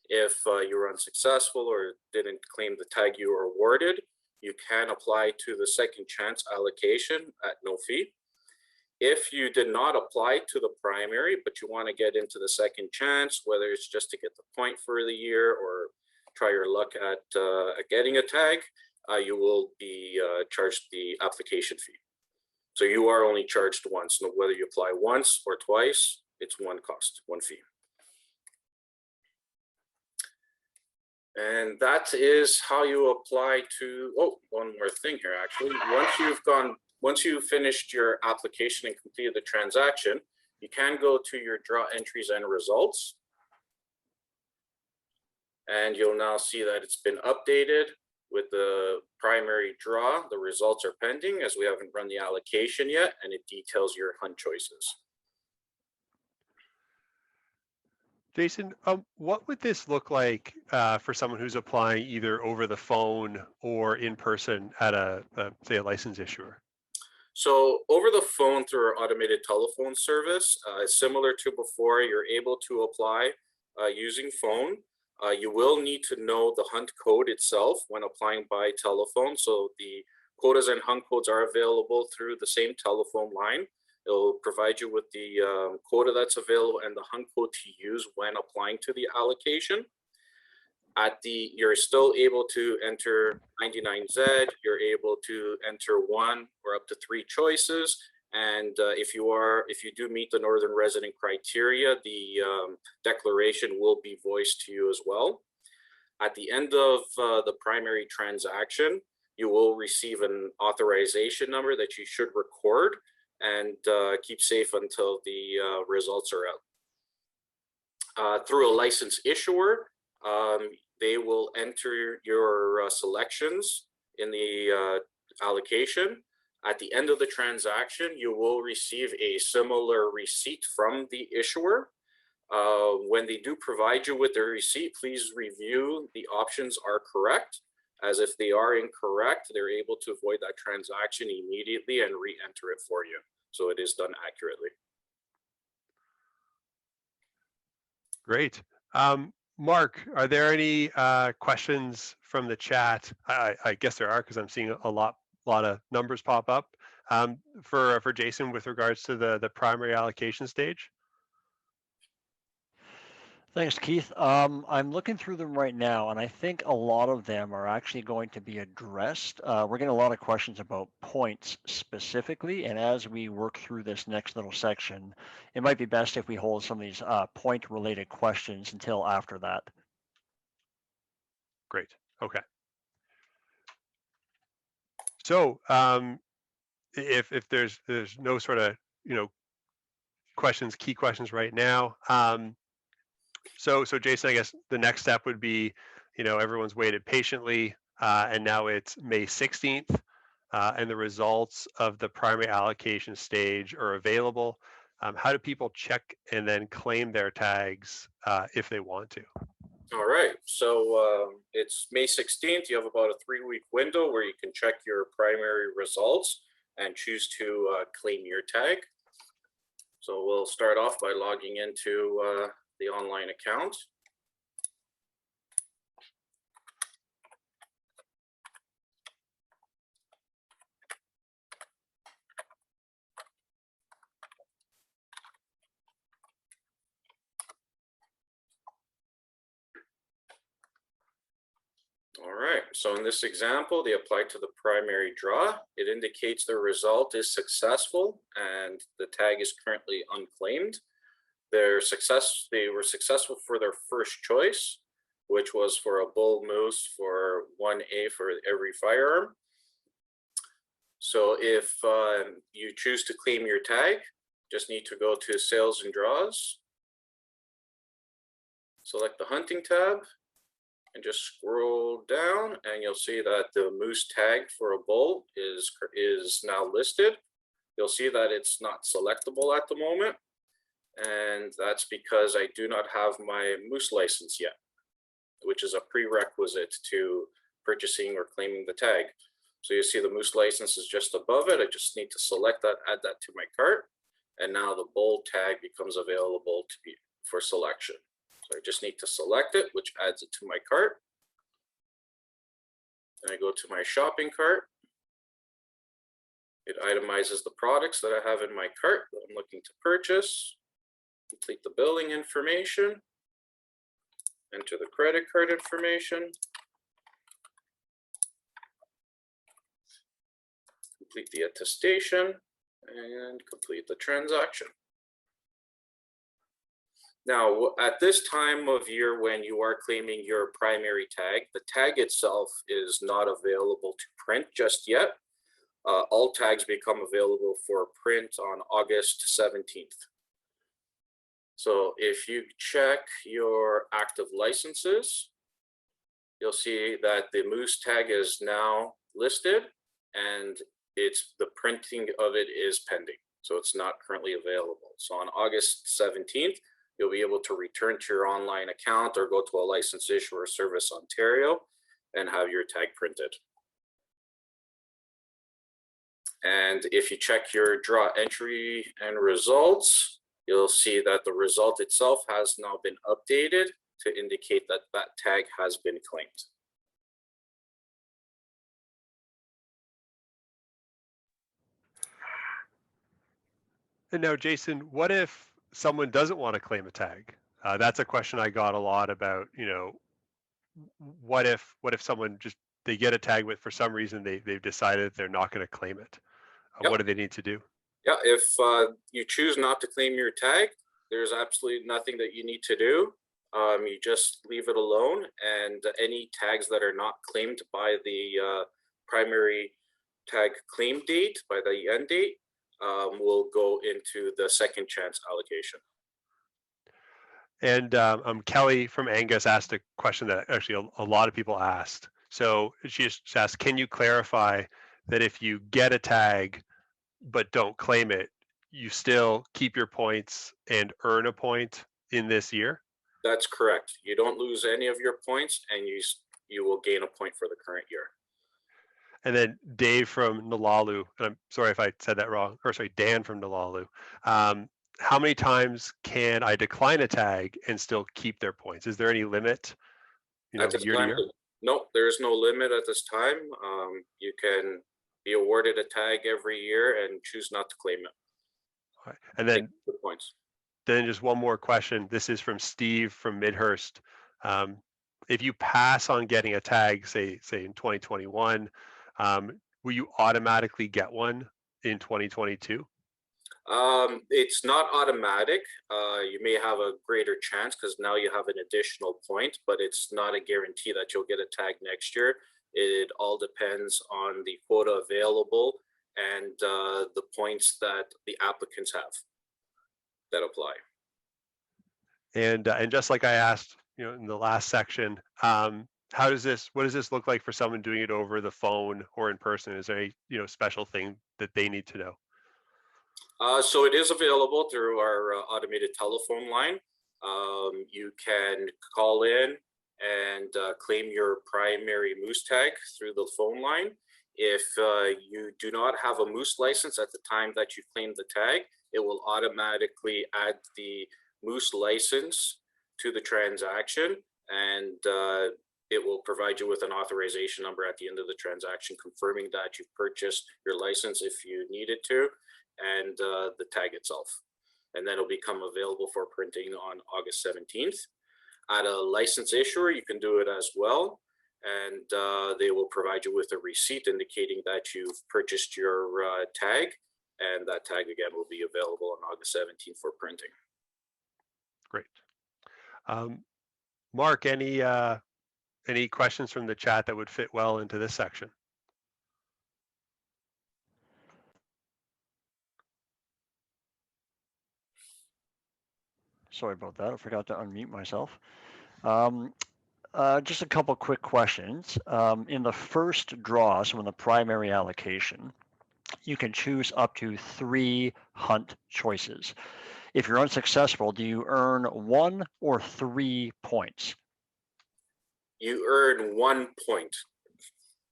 If you were unsuccessful or didn't claim the tag you were awarded, you can apply to the second chance allocation at no fee. If you did not apply to the primary, but you want to get into the second chance, whether it's just to get the point for the year or try your luck at getting a tag, you will be charged the application fee. So you are only charged once. No, whether you apply once or twice, it's one cost, one fee. And that is how you apply to, oh, one more thing here, actually. Once you've finished your application and completed the transaction, you can go to your draw entries and results. And you'll now see that it's been updated with the primary draw. The results are pending as we haven't run the allocation yet, and it details your hunt choices.
Jason, what would this look like for someone who's applying either over the phone or in person at say a license issuer?
So over the phone through our automated telephone service, similar to before, you're able to apply using phone. You will need to know the hunt code itself when applying by telephone. So the quotas and hunt codes are available through the same telephone line. It'll provide you with the quota that's available and the hunt code to use when applying to the allocation. You're still able to enter 99Z, you're able to enter 1 or up to 3 choices. And if you do meet the northern resident criteria, the declaration will be voiced to you as well. At the end of the primary transaction, you will receive an authorization number that you should record and keep safe until the results are out. Through a license issuer, they will enter your selections in the allocation. At the end of the transaction, you will receive a similar receipt from the issuer. When they do provide you with the receipt, please review the options are correct, as if they are incorrect, they're able to avoid that transaction immediately and re-enter it for you. So it is done accurately.
Great. Mark, are there any questions from the chat? I guess there are, because I'm seeing a lot of numbers pop up for Jason with regards to the primary allocation stage.
Thanks, Keith. I'm looking through them right now, and I think a lot of them are actually going to be addressed. We're getting a lot of questions about points specifically, and as we work through this next little section, it might be best if we hold some of these point-related questions until after that.
Great. Okay. So if there's no sort of key questions right now. So Jason, I guess the next step would be, everyone's waited patiently, and now it's May 16th, and the results of the primary allocation stage are available. How do people check and then claim their tags if they want to?
All right, so it's May 16th. You have about a 3-week window where you can check your primary results and choose to claim your tag. So we'll start off by logging into the online account. All right, so in this example, they applied to the primary draw. It indicates the result is successful and the tag is currently unclaimed. They were successful for their first choice, which was for a bull moose for 1A for every firearm. So if you choose to claim your tag, just need to go to Sales and Draws, select the hunting tab, and just scroll down, and you'll see that the moose tag for a bull is now listed. You'll see that it's not selectable at the moment, and that's because I do not have my moose license yet, which is a prerequisite to purchasing or claiming the tag. So you see the moose license is just above it. I just need to select that, add that to my cart, and now the bull tag becomes available for selection. So I just need to select it, which adds it to my cart. And I go to my shopping cart. It itemizes the products that I have in my cart that I'm looking to purchase. Complete the billing information. Enter the credit card information. Complete the attestation and complete the transaction. Now, at this time of year when you are claiming your primary tag, the tag itself is not available to print just yet. All tags become available for print on August 17th. So if you check your active licenses, you'll see that the moose tag is now listed and the printing of it is pending. So it's not currently available. So on August 17th, you'll be able to return to your online account or go to a licensed issuer Service Ontario and have your tag printed. And if you check your draw entry and results, you'll see that the result itself has now been updated to indicate that that tag has been claimed.
And now, Jason, what if someone doesn't want to claim a tag? That's a question I got a lot about, what if someone they get a tag, but for some reason they've decided they're not going to claim it?
Yep.
What do they need to do?
Yeah, if you choose not to claim your tag, there's absolutely nothing that you need to do. You just leave it alone, and any tags that are not claimed by the primary tag claim date, by the end date, will go into the second chance allocation.
And Kelly from Angus asked a question that actually a lot of people asked. So she just asked, can you clarify that if you get a tag but don't claim it, you still keep your points and earn a point in this year?
That's correct. You don't lose any of your points, and you will gain a point for the current year.
And then Dave from Nalalu, and I'm sorry if I said that wrong, or sorry, Dan from Nalalu. How many times can I decline a tag and still keep their points? Is there any limit,
At this
year to
time,
year?
no, there is no limit at this time. You can be awarded a tag every year and choose not to claim it.
All right. And then
the points.
Then just one more question. This is from Steve from Midhurst. If you pass on getting a tag, say in 2021, will you automatically get one in 2022?
It's not automatic. You may have a greater chance because now you have an additional point, but it's not a guarantee that you'll get a tag next year. It all depends on the quota available and the points that the applicants have that apply.
And just like I asked, in the last section, what does this look like for someone doing it over the phone or in person? Is there any, special thing that they need to know?
So it is available through our automated telephone line. You can call in and claim your primary moose tag through the phone line. If you do not have a moose license at the time that you claim the tag, it will automatically add the moose license to the transaction, and it will provide you with an authorization number at the end of the transaction confirming that you've purchased your license if you needed to, and the tag itself. And then it'll become available for printing on August 17th. At a license issuer, you can do it as well, and they will provide you with a receipt indicating that you've purchased your tag, and that tag again will be available on August 17th for printing.
Great. Mark, any questions from the chat that would fit well into this section?
Sorry about that. I forgot to unmute myself. Just a couple quick questions. In the first draw, so in the primary allocation, you can choose up to 3 hunt choices. If you're unsuccessful, do you earn 1 or 3 points?
You earn 1 point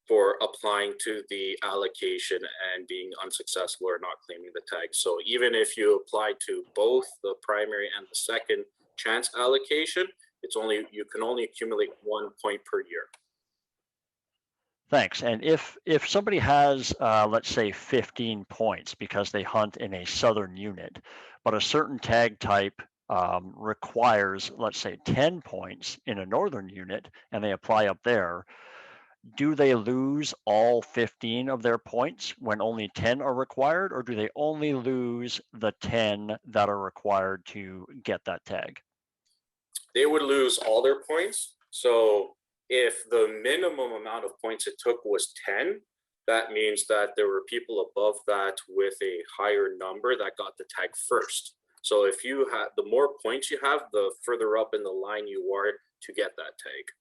for applying to the allocation and being unsuccessful or not claiming the tag. So even if you apply to both the primary and the second chance allocation, you can only accumulate 1 point per year.
Thanks. And if somebody has, let's say, 15 points because they hunt in a southern unit, but a certain tag type requires, let's say, 10 points in a northern unit, and they apply up there, do they lose all 15 of their points when only 10 are required, or do they only lose the 10 that are required to get that tag?
They would lose all their points. So if the minimum amount of points it took was 10, that means that there were people above that with a higher number that got the tag first. So if you have, the more points you have, the further up in the line you are to get that tag.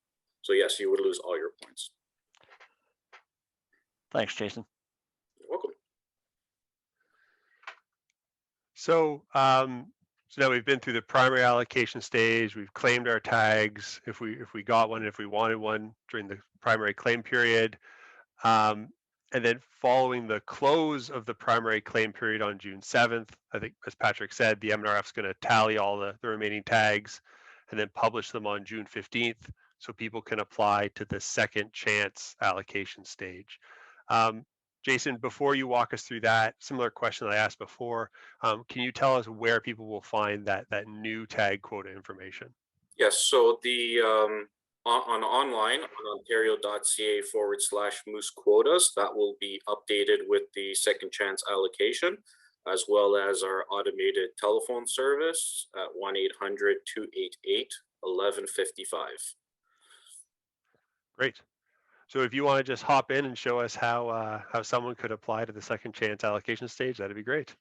So yes, you would lose all your points.
Thanks, Jason.
You're welcome.
So, so now we've been through the primary allocation stage. We've claimed our tags if we got one, if we wanted one during the primary claim period. And then following the close of the primary claim period on June 7th, I think, as Patrick said, the MNRF is going to tally all the remaining tags and then publish them on June 15th so people can apply to the second chance allocation stage. Jason, before you walk us through that, similar question that I asked before, can you tell us where people will find that new tag quota information?
Yes, so the online on ontario.ca/moose quotas, that will be updated with the second chance allocation, as well as our automated telephone service at 1-800-288-1155.
Great. So if you want to just hop in and show us how someone could apply to the second chance allocation stage, that'd be great.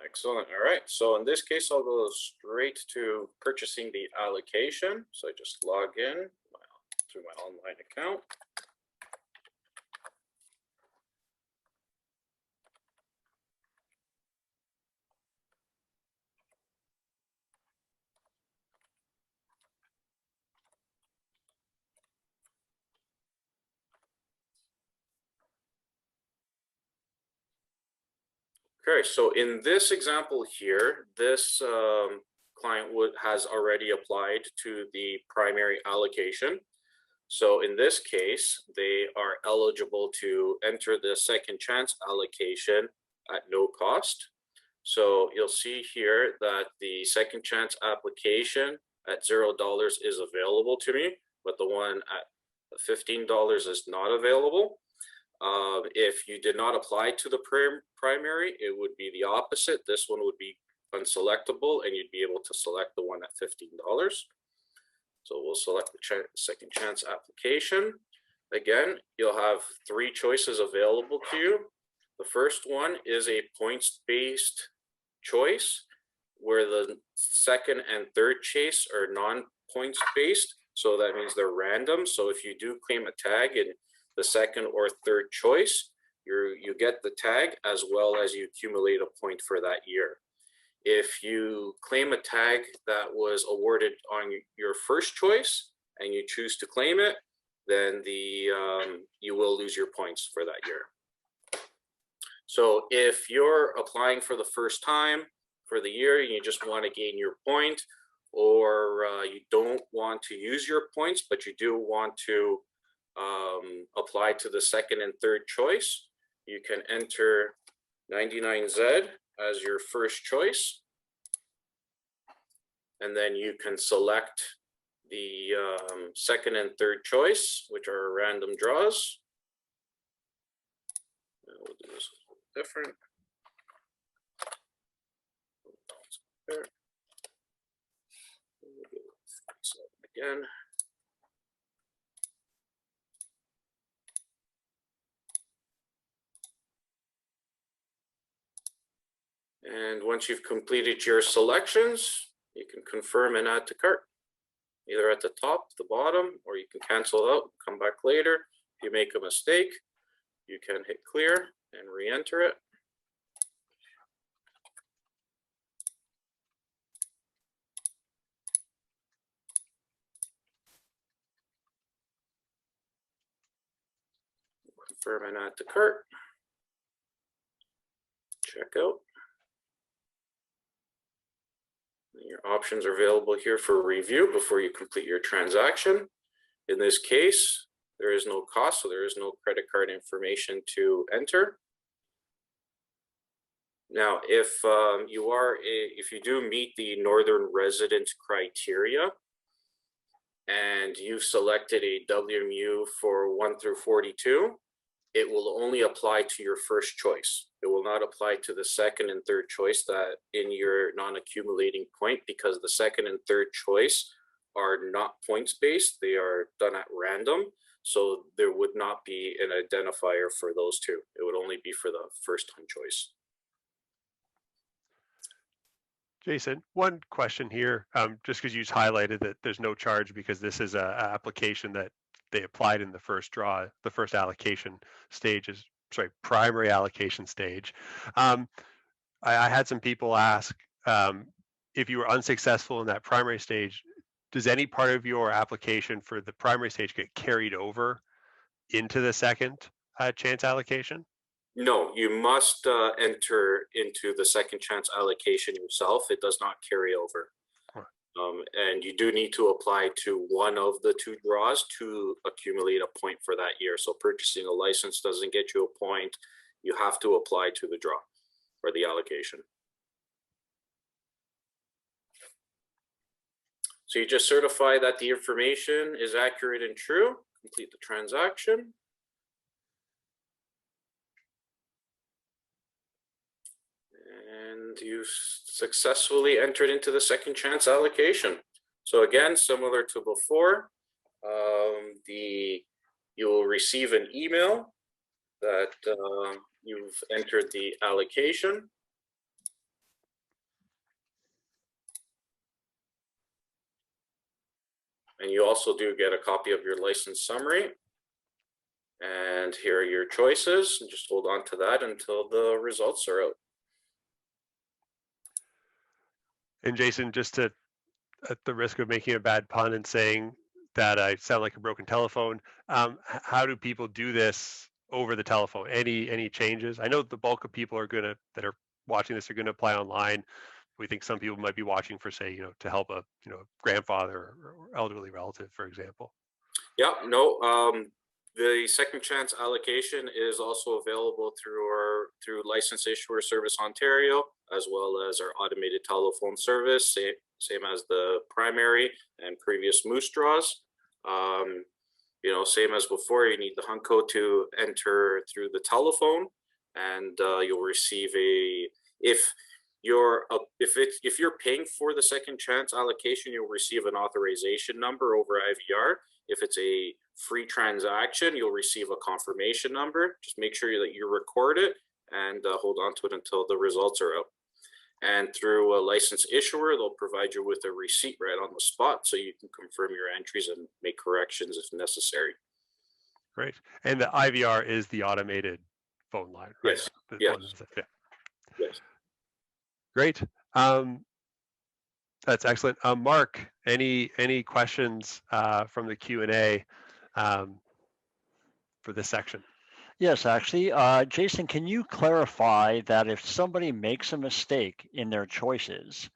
Excellent. All right. So in this case, I'll go straight to purchasing the allocation. So I just log in through my online account. Okay, so in this example here, this client has already applied to the primary allocation. So in this case, they are eligible to enter the second chance allocation at no cost. So you'll see here that the second chance application at $0 is available to me, but the one at $15 is not available. If you did not apply to the primary, it would be the opposite. This one would be unselectable, and you'd be able to select the one at $15. So we'll select the second chance application. Again, you'll have 3 choices available to you. The first one is a points-based choice, where the second and third choice are non-points based. So that means they're random. So if you do claim a tag in the second or third choice, you get the tag as well as you accumulate a point for that year. If you claim a tag that was awarded on your first choice and you choose to claim it, then you will lose your points for that year. So if you're applying for the first time for the year and you just want to gain your point, or you don't want to use your points, but you do want to apply to the second and third choice, you can enter 99Z as your first choice. And then you can select the second and third choice, which are random draws. And we'll do this a little different. There. Again. And once you've completed your selections, you can confirm and add to cart, either at the top, the bottom, or you can cancel out, come back later. If you make a mistake, you can hit clear and re-enter it. Confirm and add to cart. Check out. Your options are available here for review before you complete your transaction. In this case, there is no cost, so there is no credit card information to enter. Now, if you do meet the Northern Resident criteria and you've selected a WMU for 1 through 42, it will only apply to your first choice. It will not apply to the second and third choice that in your non-accumulating point, because the second and third choice are not points-based. They are done at random. So there would not be an identifier for those two. It would only be for the first time choice.
Jason, one question here, just because you highlighted that there's no charge because this is an application that they applied in the first draw, the first allocation stage is, sorry, primary allocation stage. I had some people ask, if you were unsuccessful in that primary stage, does any part of your application for the primary stage get carried over into the second chance allocation?
No, you must enter into the second chance allocation yourself. It does not carry over. And you do need to apply to one of the 2 draws to accumulate a point for that year. So purchasing a license doesn't get you a point. You have to apply to the draw or the allocation. So you just certify that the information is accurate and true, complete the transaction. And you successfully entered into the second chance allocation. So again, similar to before, you will receive an email that you've entered the allocation. And you also do get a copy of your license summary. And here are your choices. And just hold on to that until the results are out.
And Jason, just to, at the risk of making a bad pun and saying that I sound like a broken telephone, how do people do this over the telephone? Any changes? I know the bulk of people are that are watching this are going to apply online. We think some people might be watching for, say, to help a, grandfather or elderly relative, for example.
Yeah, no, the second chance allocation is also available through License Issuer Service Ontario, as well as our automated telephone service, same as the primary and previous moose draws. Same as before, you need the hunt code to enter through the telephone, and you'll receive if you're paying for the second chance allocation, you'll receive an authorization number over IVR. If it's a free transaction, you'll receive a confirmation number. Just make sure that you record it and hold on to it until the results are out. And through a licensed issuer, they'll provide you with a receipt right on the spot, so you can confirm your entries and make corrections if necessary.
Great. And the IVR is the automated phone line, right?
Yes.
The
Yes.
Yeah.
Yes.
Great. That's excellent. Mark, any questions from the Q&A for this section?
Yes, actually, Jason, can you clarify that if somebody makes a mistake in their choices,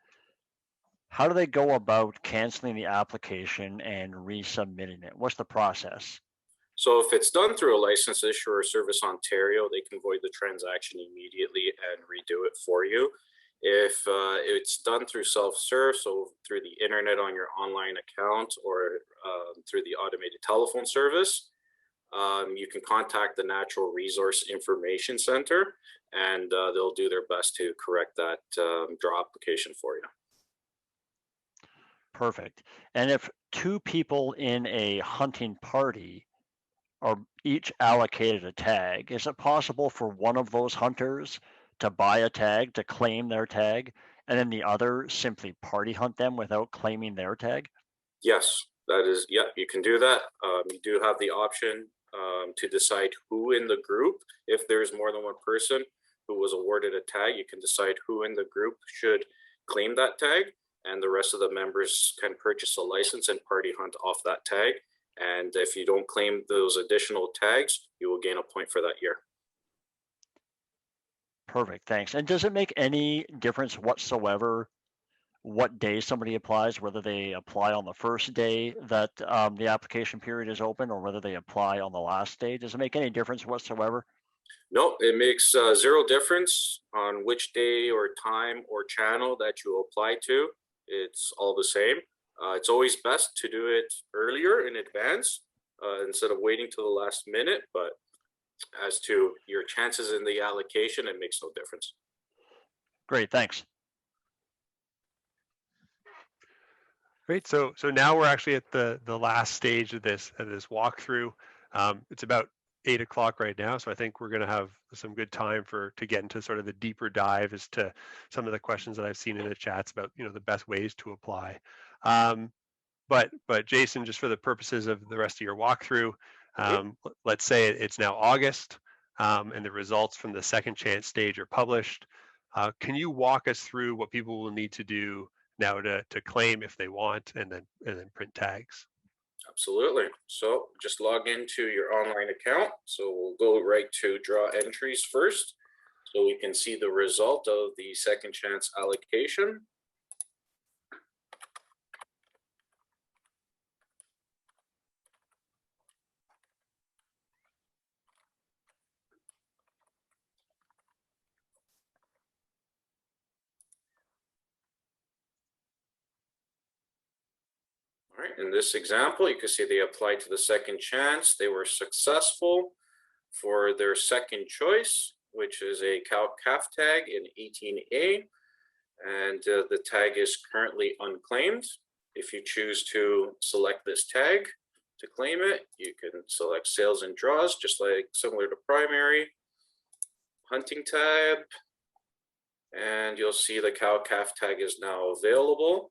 how do they go about canceling the application and resubmitting it? What's the process?
So if it's done through a licensed issuer Service Ontario, they can void the transaction immediately and redo it for you. If it's done through self-serve, so through the internet on your online account or through the automated telephone service, you can contact the Natural Resource Information Center, and they'll do their best to correct that draw application for you.
Perfect. And if two people in a hunting party are each allocated a tag, is it possible for one of those hunters to buy a tag, to claim their tag, and then the other simply party hunt them without claiming their tag?
Yes, that is, yeah, you can do that. You do have the option to decide who in the group, if there's more than one person who was awarded a tag, you can decide who in the group should claim that tag, and the rest of the members can purchase a license and party hunt off that tag. And if you don't claim those additional tags, you will gain a point for that year.
Perfect, thanks. And does it make any difference whatsoever what day somebody applies, whether they apply on the first day that the application period is open or whether they apply on the last day? Does it make any difference whatsoever?
No, it makes zero difference on which day or time or channel that you apply to. It's all the same. It's always best to do it earlier in advance instead of waiting till the last minute. But as to your chances in the allocation, it makes no difference.
Great, thanks.
Great. So now we're actually at the last stage of this walkthrough. It's about 8 o'clock right now, so I think we're going to have some good time to get into sort of the deeper dive as to some of the questions that I've seen in the chats about the best ways to apply. But Jason, just for the purposes of the rest of your walkthrough, let's say it's now August and the results from the second chance stage are published. Can you walk us through what people will need to do now to claim if they want, and then print tags?
Absolutely. So just log into your online account. So we'll go right to draw entries first, so we can see the result of the second chance allocation. All right, in this example, you can see they applied to the second chance. They were successful for their second choice, which is a cow-calf tag in 18A, and the tag is currently unclaimed. If you choose to select this tag to claim it, you can select sales and draws, just like similar to primary, hunting tab, and you'll see the cow-calf tag is now available.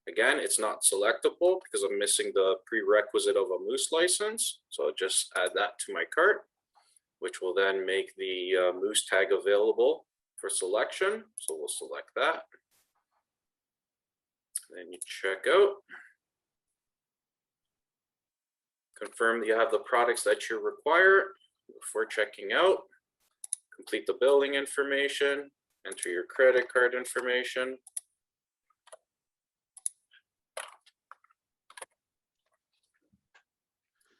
Again, it's not selectable because I'm missing the prerequisite of a moose license. So I'll just add that to my cart, which will then make the moose tag available for selection. So we'll select that. Then you check out. Confirm that you have the products that you require before checking out. Complete the billing information. enter your credit card information.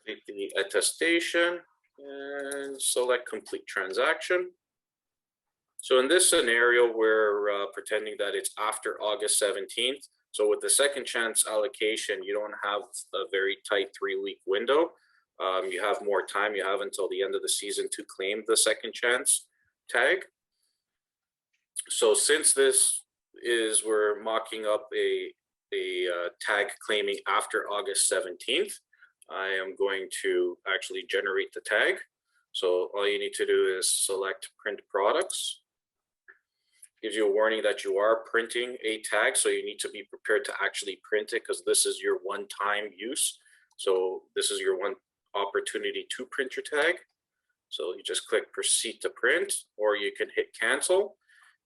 Complete the attestation and select complete transaction. So in this scenario, we're pretending that it's after August 17th. So with the second chance allocation, you don't have a very tight 3-week window. You have more time. You have until the end of the season to claim the second chance tag. So since this is, we're mocking up a tag claiming after August 17th, I am going to actually generate the tag. So all you need to do is select print products. Gives you a warning that you are printing a tag, so you need to be prepared to actually print it because this is your one-time use. So this is your one opportunity to print your tag. So you just click proceed to print, or you can hit cancel.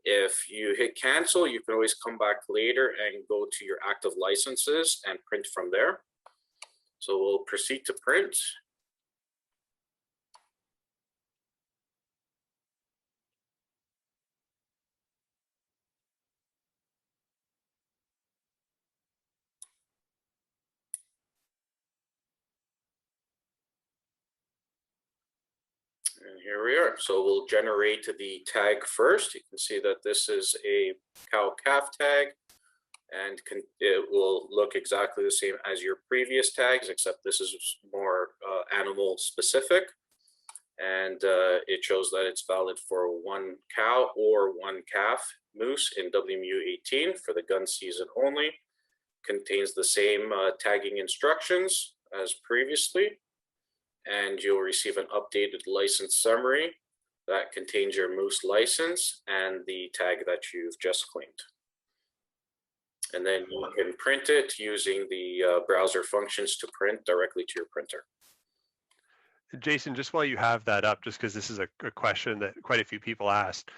If you hit cancel, you can always come back later and go to your active licenses and print from there. So we'll proceed to print. And here we are. So we'll generate the tag first. You can see that this is a cow-calf tag, and it will look exactly the same as your previous tags, except this is more animal specific. And it shows that it's valid for 1 cow or 1 calf moose in WMU18 for the gun season only. Contains the same tagging instructions as previously. And you'll receive an updated license summary that contains your moose license and the tag that you've just claimed. And then you can print it using the browser functions to print directly to your printer.
Jason, just while you have that up, just because this is a question that quite a few people asked,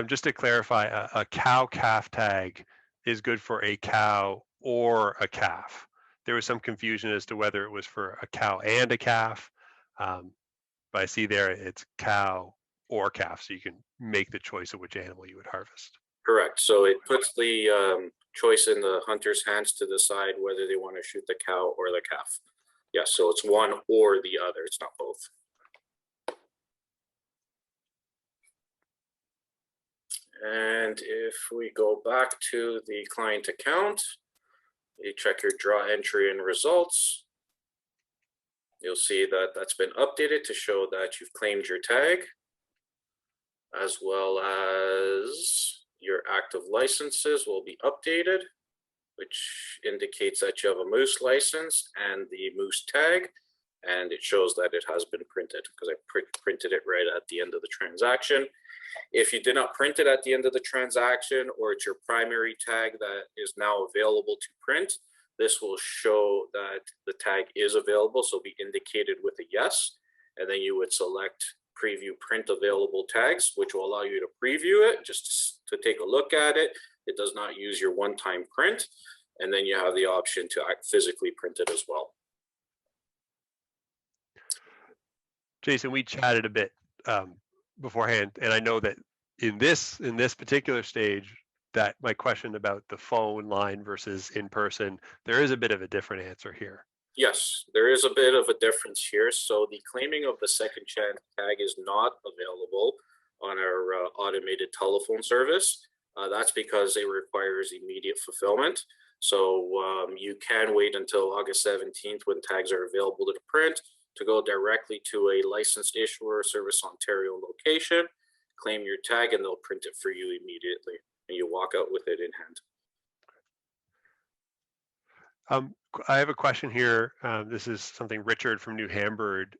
just to clarify, a cow-calf tag is good for a cow or a calf. There was some confusion as to whether it was for a cow and a calf. But I see there it's cow or calf, so you can make the choice of which animal you would harvest.
Correct. So it puts the choice in the hunter's hands to decide whether they want to shoot the cow or the calf. Yes, so it's one or the other. It's not both. And if we go back to the client account, you check your draw entry and results. You'll see that that's been updated to show that you've claimed your tag, as well as your active licenses will be updated, which indicates that you have a moose license and the moose tag, and it shows that it has been printed because I printed it right at the end of the transaction. If you did not print it at the end of the transaction, or it's your primary tag that is now available to print, this will show that the tag is available, so be indicated with a yes, and then you would select preview print available tags, which will allow you to preview it, just to take a look at it. It does not use your one-time print, and then you have the option to physically print it as well.
Jason, we chatted a bit beforehand, and I know that in this particular stage, that my question about the phone line versus in person, there is a bit of a different answer here.
Yes, there is a bit of a difference here. So the claiming of the second chance tag is not available on our automated telephone service. That's because it requires immediate fulfillment. So you can wait until August 17th when tags are available to print to go directly to a licensed issuer Service Ontario location, claim your tag, and they'll print it for you immediately. And you walk out with it in hand.
I have a question here. This is something Richard from New Hamburg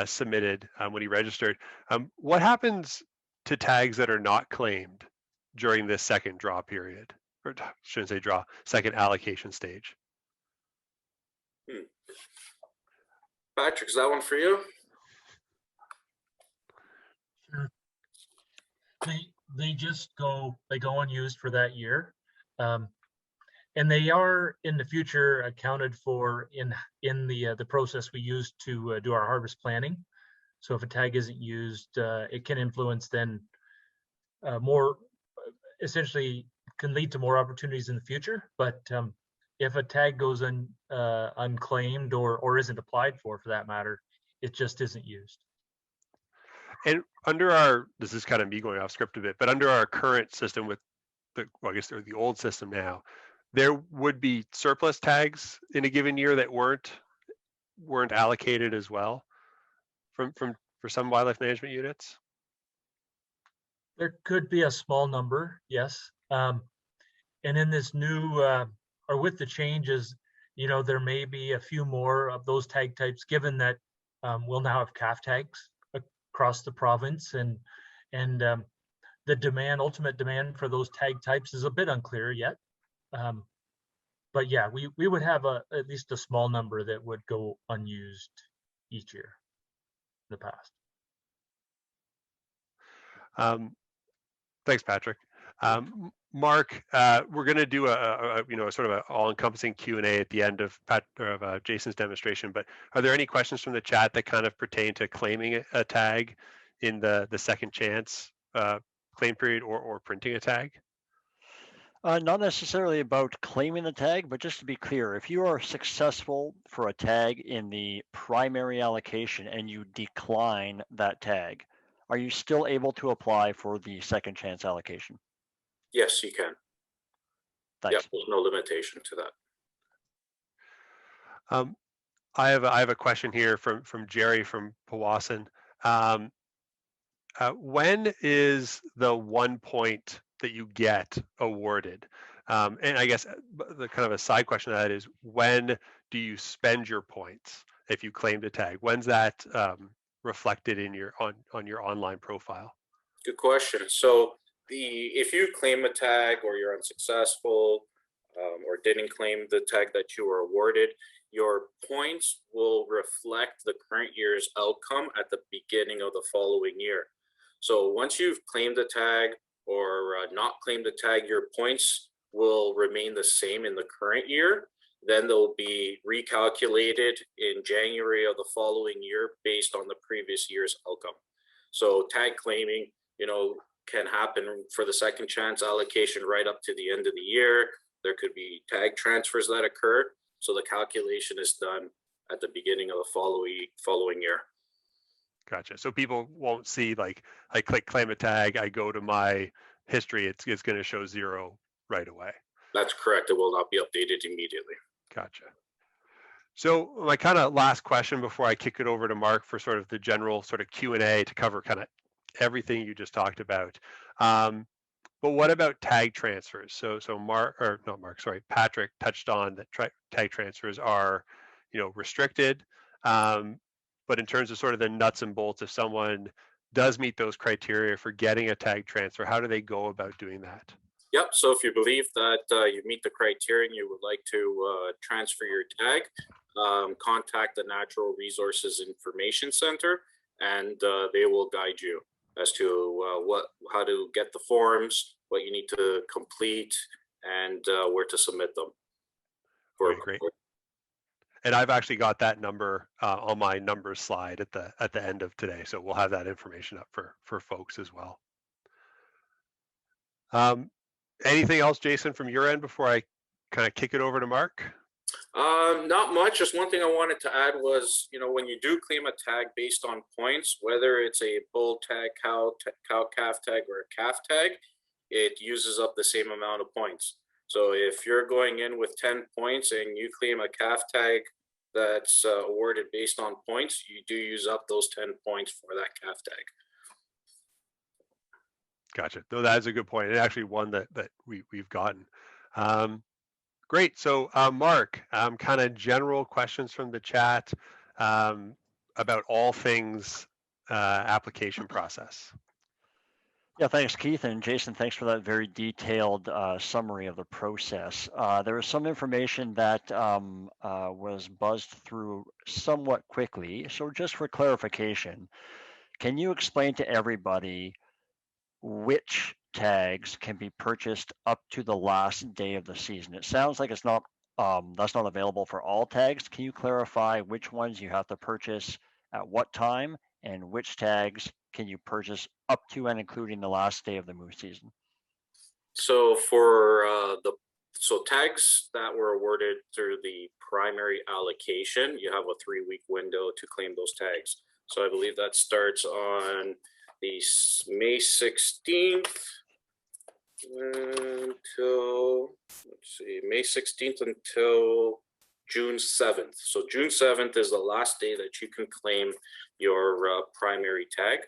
submitted when he registered. What happens to tags that are not claimed during this second draw period? Or shouldn't say draw, second allocation stage?
Patrick, is that one for you?
Sure. They just go unused for that year, and they are in the future accounted for in the process we use to do our harvest planning. So if a tag isn't used, it can influence then more, essentially can lead to more opportunities in the future. But if a tag goes unclaimed or isn't applied for that matter, it just isn't used.
And under our, this is kind of me going off script a bit, but under our current system with the, well, I guess the old system now, there would be surplus tags in a given year that weren't allocated as well for some wildlife management units.
There could be a small number, yes. And in this new, or with the changes, there may be a few more of those tag types, given that we'll now have calf tags across the province, and the ultimate demand for those tag types is a bit unclear yet. But yeah, we would have at least a small number that would go unused each year in the past.
Thanks, Patrick. Mark, we're going to do a sort of an all-encompassing Q&A at the end of Jason's demonstration. But are there any questions from the chat that kind of pertain to claiming a tag in the second chance claim period or printing a tag?
Not necessarily about claiming the tag, but just to be clear, if you are successful for a tag in the primary allocation and you decline that tag, are you still able to apply for the second chance allocation?
Yes, you can.
Thanks.
Yeah, there's no limitation to that.
I have a question here from Jerry from Powassan. When is the 1 point that you get awarded? And I guess the kind of a side question of that is, when do you spend your points if you claimed a tag? When's that reflected in your on your online profile?
Good question. So if you claim a tag or you're unsuccessful or didn't claim the tag that you were awarded, your points will reflect the current year's outcome at the beginning of the following year. So once you've claimed a tag or not claimed a tag, your points will remain the same in the current year. Then they'll be recalculated in January of the following year based on the previous year's outcome. So tag claiming, can happen for the second chance allocation right up to the end of the year. There could be tag transfers that occur. So the calculation is done at the beginning of the following year.
Gotcha. So people won't see, like, I click claim a tag, I go to my history, it's going to show 0 right away.
That's correct. It will not be updated immediately.
Gotcha. So my kind of last question before I kick it over to Mark for sort of the general sort of Q&A to cover kind of everything you just talked about. But what about tag transfers? So Patrick touched on that tag transfers are, restricted. But in terms of sort of the nuts and bolts, if someone does meet those criteria for getting a tag transfer, how do they go about doing that?
Yep. So if you believe that you meet the criteria and you would like to transfer your tag, contact the Natural Resources Information Center, and they will guide you as to how to get the forms, what you need to complete, and where to submit them.
Great. And I've actually got that number on my numbers slide at the end of today, so we'll have that information up for folks as well. Anything else, Jason, from your end before I kind of kick it over to Mark?
Not much. Just one thing I wanted to add was, when you do claim a tag based on points, whether it's a bull tag, cow calf tag, or a calf tag, it uses up the same amount of points. So if you're going in with 10 points and you claim a calf tag that's awarded based on points, you do use up those 10 points for that calf tag.
Gotcha. No, that's a good point. And actually one that we've gotten. Great. So Mark, kind of general questions from the chat about all things application process.
Yeah, thanks, Keith. And Jason, thanks for that very detailed summary of the process. There was some information that was buzzed through somewhat quickly. So just for clarification, can you explain to everybody which tags can be purchased up to the last day of the season? It sounds like it's not that's not available for all tags. Can you clarify which ones you have to purchase at what time and which tags can you purchase up to and including the last day of the moose season?
So for tags that were awarded through the primary allocation, you have a 3-week window to claim those tags. So I believe that starts on the May 16th until, let's see, May 16th until June 7th. So June 7th is the last day that you can claim your primary tag.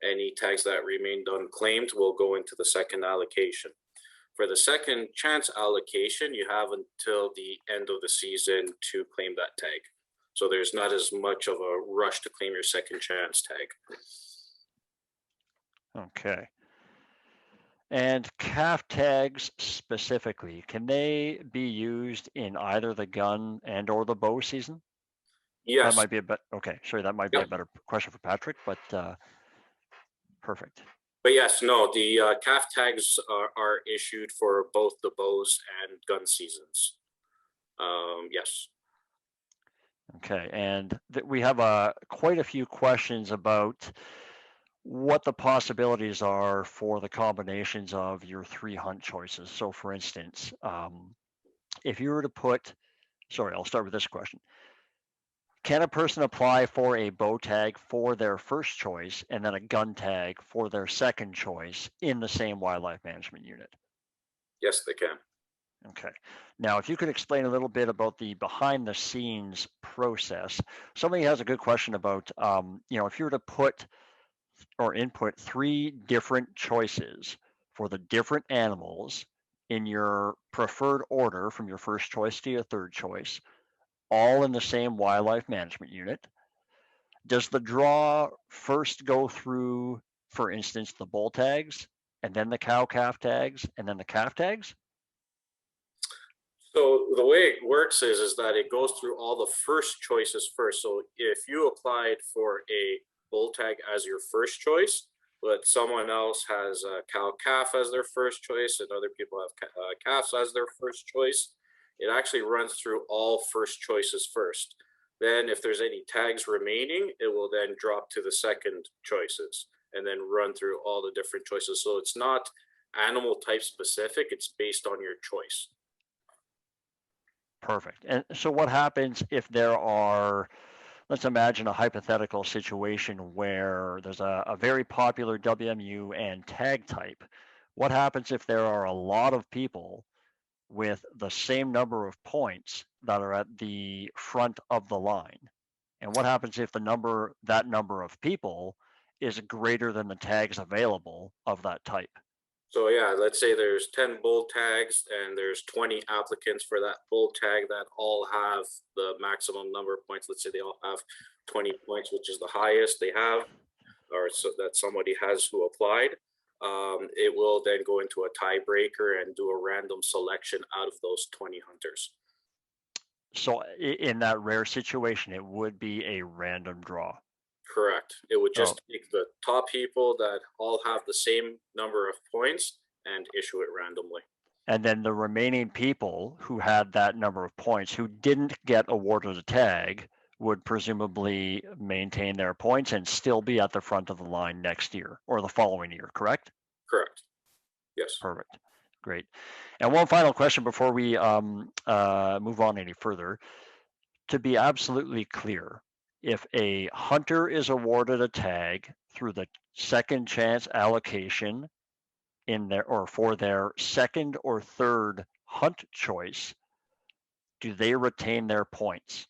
Any tags that remained unclaimed will go into the second allocation. For the second chance allocation, you have until the end of the season to claim that tag. So there's not as much of a rush to claim your second chance tag.
Okay. And calf tags specifically, can they be used in either the gun and or the bow season?
Yes.
That might be a bit, okay, sorry, that might be a better question for Patrick, but perfect.
But yes, no, the calf tags are issued for both the bows and gun seasons. Yes.
Okay, and we have quite a few questions about what the possibilities are for the combinations of your 3 hunt choices. So for instance, if you were to put, sorry, I'll start with this question. Can a person apply for a bow tag for their first choice and then a gun tag for their second choice in the same wildlife management unit?
Yes, they can.
Okay. Now, if you could explain a little bit about the behind the scenes process. Somebody has a good question about, if you were to put or input 3 different choices for the different animals in your preferred order from your first choice to your third choice, all in the same wildlife management unit. Does the draw first go through, for instance, the bull tags, and then the cow calf tags, and then the calf tags?
So the way it works is that it goes through all the first choices first. So if you applied for a bull tag as your first choice, but someone else has a cow calf as their first choice, and other people have calves as their first choice, it actually runs through all first choices first. Then if there's any tags remaining, it will then drop to the second choices and then run through all the different choices. So it's not animal type specific, it's based on your choice.
Perfect. And so what happens if there are, let's imagine a hypothetical situation where there's a very popular WMU and tag type. What happens if there are a lot of people with the same number of points that are at the front of the line? And what happens if that number of people is greater than the tags available of that type?
So yeah, let's say there's 10 bull tags and there's 20 applicants for that bull tag that all have the maximum number of points. Let's say they all have 20 points, which is the highest they have, or so that somebody has who applied. It will then go into a tiebreaker and do a random selection out of those 20 hunters.
So in that rare situation, it would be a random draw.
Correct. It would just take the top people that all have the same number of points and issue it randomly.
And then the remaining people who had that number of points who didn't get awarded a tag would presumably maintain their points and still be at the front of the line next year or the following year, correct?
Correct. Yes.
Perfect. Great. And one final question before we move on any further. To be absolutely clear, if a hunter is awarded a tag through the second chance allocation for their second or third hunt choice, do they retain their points?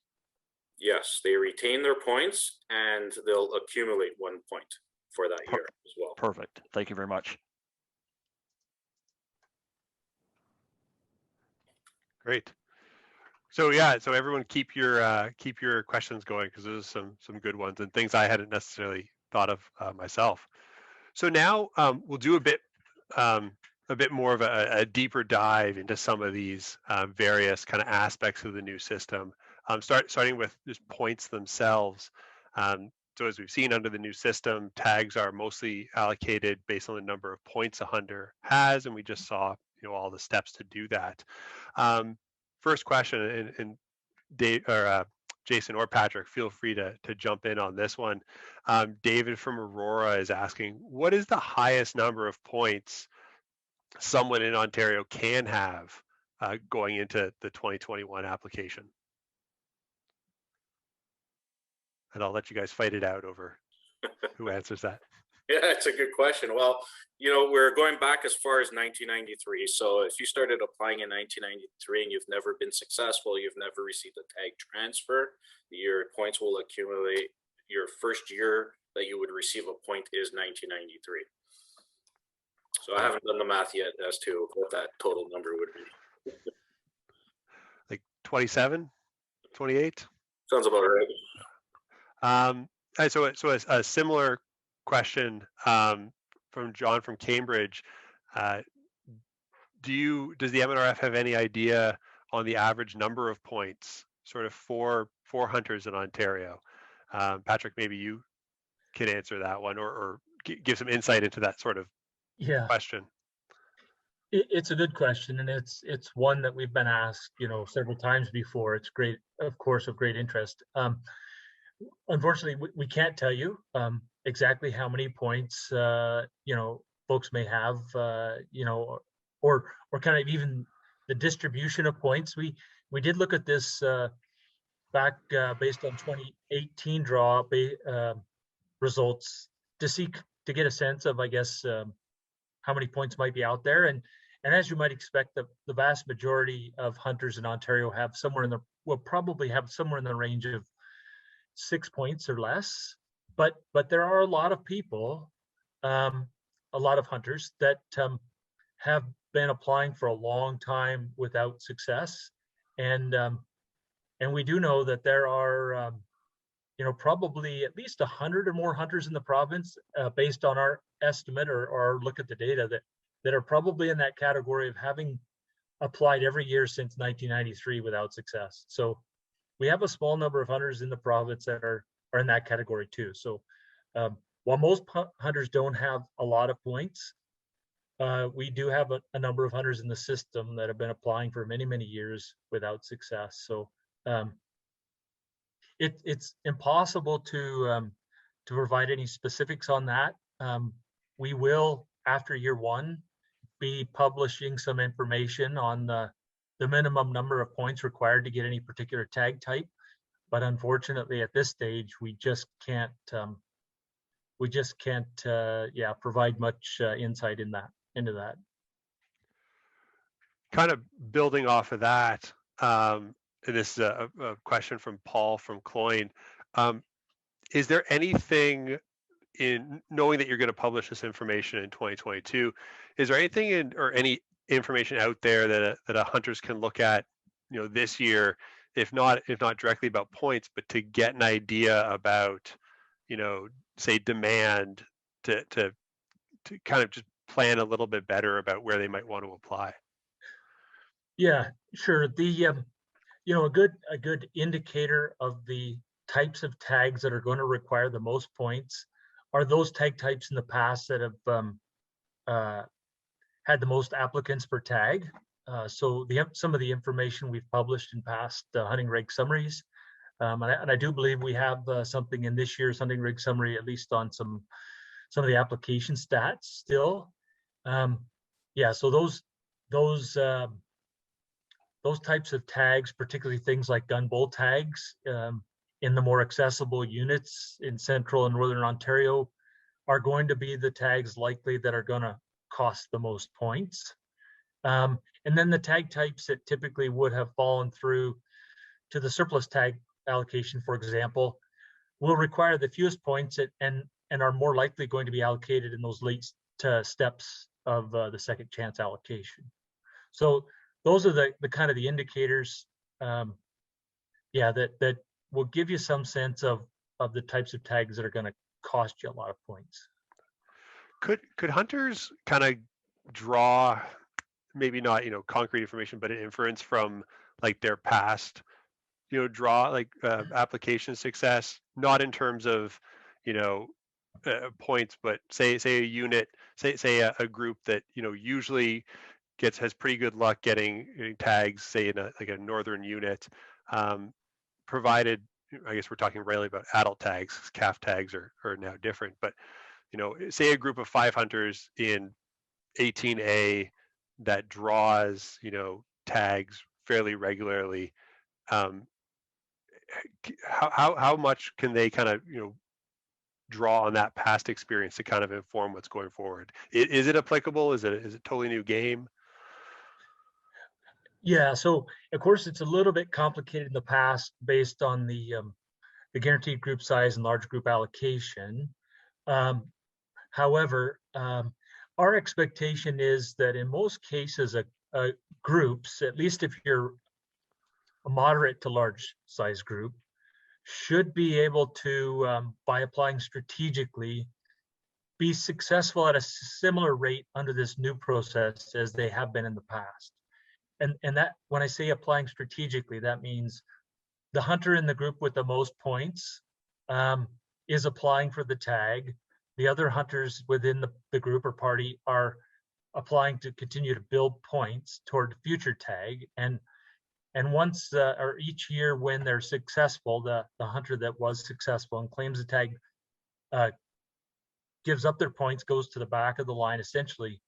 Yes, they retain their points and they'll accumulate 1 point for that year as well.
Perfect. Thank you very much.
Great. So yeah, so everyone keep your questions going, because there's some good ones and things I hadn't necessarily thought of myself. So now we'll do a bit more of a deeper dive into some of these various kind of aspects of the new system. Starting with just points themselves. So as we've seen under the new system, tags are mostly allocated based on the number of points a hunter has, and we just saw all the steps to do that. First question, and Dave or Jason or Patrick, feel free to jump in on this one. David from Aurora is asking, what is the highest number of points someone in Ontario can have going into the 2021 application? And I'll let you guys fight it out over who answers that.
Yeah, it's a good question. Well, you know, we're going back as far as 1993. So if you started applying in 1993 and you've never been successful, you've never received a tag transfer, your points will accumulate. Your first year that you would receive a point is 1993. So I haven't done the math yet as to what that total number would be.
Like 27, 28?
Sounds about right.
So a similar question from John from Cambridge. Does the MNRF have any idea on the average number of points sort of for hunters in Ontario? Patrick, maybe you can answer that one or give some insight into that sort of question.
It's a good question, and it's one that we've been asked, several times before. It's great, of course, of great interest. Unfortunately, we can't tell you exactly how many points folks may have, or kind of even the distribution of points. We did look at this back based on 2018 draw results to get a sense of, I guess, how many points might be out there. And as you might expect, the vast majority of hunters in Ontario will probably have somewhere in the range of 6 points or less. But there are a lot of people, a lot of hunters that have been applying for a long time without success. And we do know that there are probably at least 100 or more hunters in the province, based on our estimate or look at the data, that are probably in that category of having applied every year since 1993 without success. So we have a small number of hunters in the province that are in that category too. So while most hunters don't have a lot of points, we do have a number of hunters in the system that have been applying for many, many years without success. So it's impossible to provide any specifics on that. We will, after year one, be publishing some information on the minimum number of points required to get any particular tag type. But unfortunately, at this stage, we just can't provide much insight into that.
Kind of building off of that, and this is a question from Paul from Cloyne. Is there anything, in knowing that you're going to publish this information in 2022, is there anything or any information out there that hunters can look at, this year, if not directly about points, but to get an idea about, say, demand to kind of just plan a little bit better about where they might want to apply?
Yeah, sure. The a good indicator of the types of tags that are going to require the most points are those tag types in the past that have had the most applicants per tag. So some of the information we've published in past hunting rig summaries, and I do believe we have something in this year's hunting rig summary, at least on some of the application stats still. So those types of tags, particularly things like gun bull tags, in the more accessible units in central and northern Ontario, are going to be the tags likely that are going to cost the most points. And then the tag types that typically would have fallen through to the surplus tag allocation, for example, will require the fewest points and are more likely going to be allocated in those late steps of the second chance allocation. So those are the kind of the indicators, that will give you some sense of the types of tags that are going to cost you a lot of points.
Could hunters kind of draw, maybe not concrete information, but an inference from like their past, draw like application success, not in terms of points, but say a unit, say a group that usually has pretty good luck getting tags, say in a northern unit, provided I guess we're talking really about adult tags. Calf tags are now different, but say a group of 5 hunters in 18A that draws tags fairly regularly. How much can they kind of draw on that past experience to kind of inform what's going forward? Is it applicable? Is it totally new game?
Yeah, so of course it's a little bit complicated in the past based on the guaranteed group size and large group allocation. However, our expectation is that in most cases, groups, at least if you're a moderate to large size group, should be able to, by applying strategically, be successful at a similar rate under this new process as they have been in the past. And that, when I say applying strategically, that means the hunter in the group with the most points is applying for the tag. The other hunters within the group or party are applying to continue to build points toward the future tag. And once or each year when they're successful, the hunter that was successful and claims the tag gives up their points, goes to the back of the line. Essentially,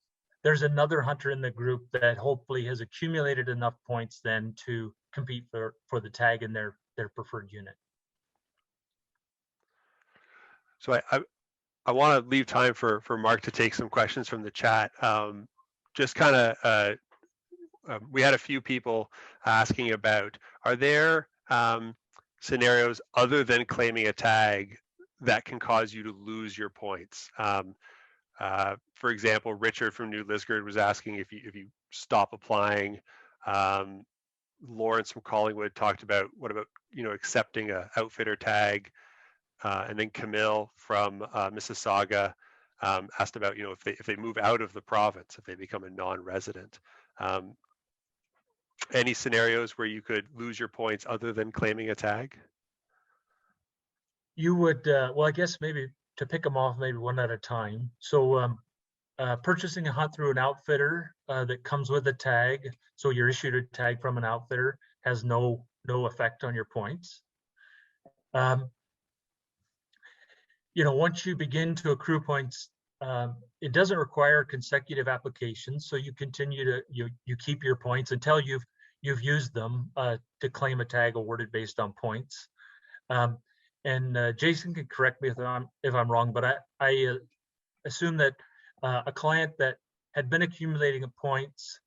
there's another hunter in the group that hopefully has accumulated enough points then to compete for the tag in their preferred unit.
So I want to leave time for Mark to take some questions from the chat. Just kind of, we had a few people asking about, are there scenarios other than claiming a tag that can cause you to lose your points? For example, Richard from New Liskeard was asking if you stop applying. Lawrence from Collingwood talked about, what about accepting a outfitter tag? And then Camille from Mississauga asked about if they move out of the province, if they become a non-resident. Any scenarios where you could lose your points other than claiming a tag?
You would, well, I guess maybe to pick them off, maybe one at a time. So purchasing a hunt through an outfitter that comes with a tag, so you're issued a tag from an outfitter, has no effect on your points. Once you begin to accrue points, it doesn't require consecutive applications, so you continue to you keep your points until you've used them to claim a tag awarded based on points. And Jason can correct me if I'm wrong, but I assume that a client that had been accumulating points,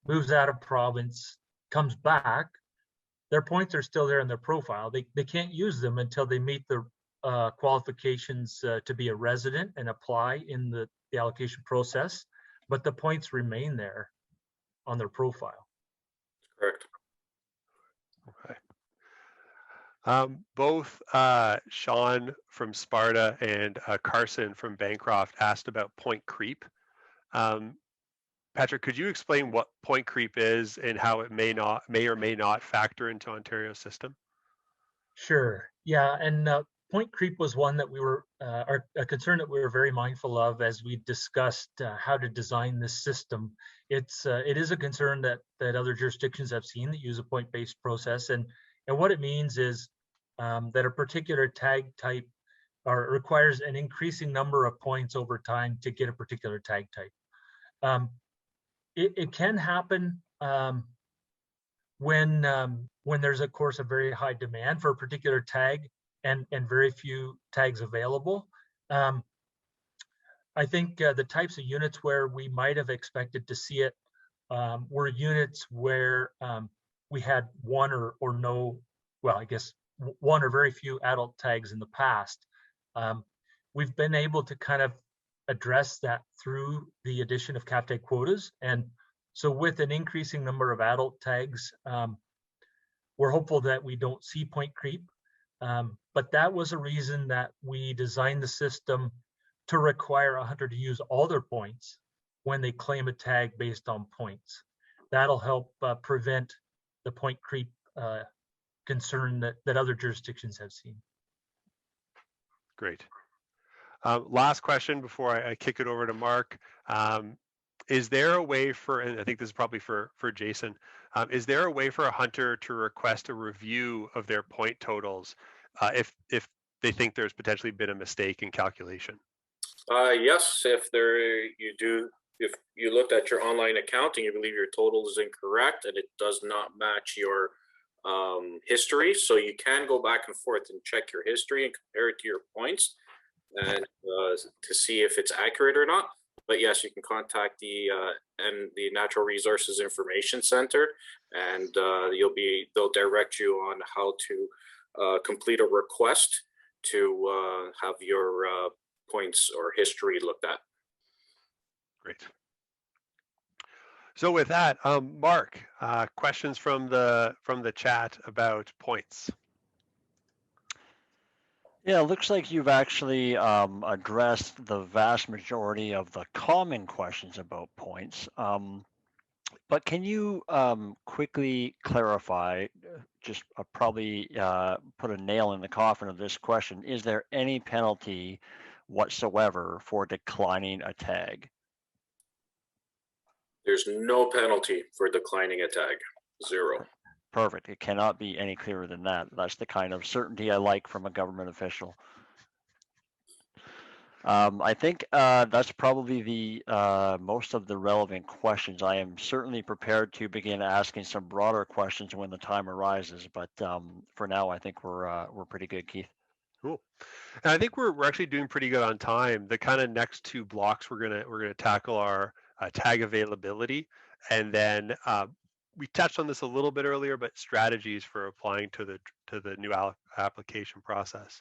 moves out of province, comes back, their points are still there in their profile. They can't use them until they meet the qualifications to be a resident and apply in the allocation process, but the points remain there on their profile.
Correct.
Okay. Both Sean from Sparta and Carson from Bancroft asked about point creep. Patrick, could you explain what point creep is and how it may or may not factor into Ontario's system?
Sure. Yeah, and point creep was one that we were a concern that we were very mindful of as we discussed how to design this system. It is a concern that other jurisdictions have seen that use a point-based process, and what it means is that a particular tag type requires an increasing number of points over time to get a particular tag type. It can happen when there's, of course, a very high demand for a particular tag and very few tags available. I think the types of units where we might have expected to see it were units where we had one or no, well, I guess one or very few adult tags in the past. We've been able to kind of address that through the addition of calf tag quotas. And so with an increasing number of adult tags, we're hopeful that we don't see point creep. But that was a reason that we designed the system to require a hunter to use all their points when they claim a tag based on points. That'll help prevent the point creep concern that other jurisdictions have seen.
Great. Last question before I kick it over to Mark. Is there a way for, and I think this is probably for Jason, is there a way for a hunter to request a review of their point totals if they think there's potentially been a mistake in calculation.
Yes, if you looked at your online account and you believe your total is incorrect and it does not match your history, so you can go back and forth and check your history and compare it to your points and to see if it's accurate or not. But yes, you can contact the Natural Resources Information Center, and they'll direct you on how to complete a request to have your points or history looked at.
Great. So with that, Mark, questions from the chat about points.
Yeah, it looks like you've actually addressed the vast majority of the common questions about points. But can you quickly clarify, just probably put a nail in the coffin of this question, is there any penalty whatsoever for declining a tag?
There's no penalty for declining a tag, 0.
Perfect. It cannot be any clearer than that. That's the kind of certainty I like from a government official. I think that's probably the most of the relevant questions. I am certainly prepared to begin asking some broader questions when the time arises, but for now, I think we're pretty good, Keith.
Cool. And I think we're actually doing pretty good on time. The kind of next 2 blocks we're gonna tackle are tag availability, and then we touched on this a little bit earlier, but strategies for applying to the new application process.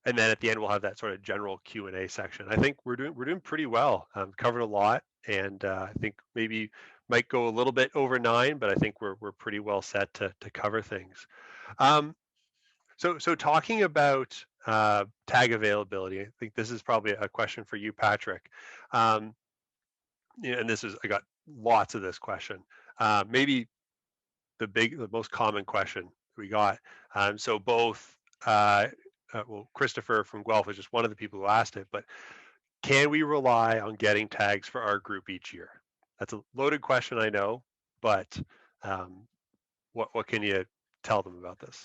And then at the end, we'll have that sort of general Q&A section. I think we're doing pretty well. Covered a lot, and I think maybe might go a little bit over 9, but I think we're pretty well set to cover things. So talking about tag availability, I think this is probably a question for you, Patrick. And I got lots of this question. Maybe the most common question we got. So both. Well, Christopher from Guelph is just one of the people who asked it, but can we rely on getting tags for our group each year? That's a loaded question, I know, but what can you tell them about this?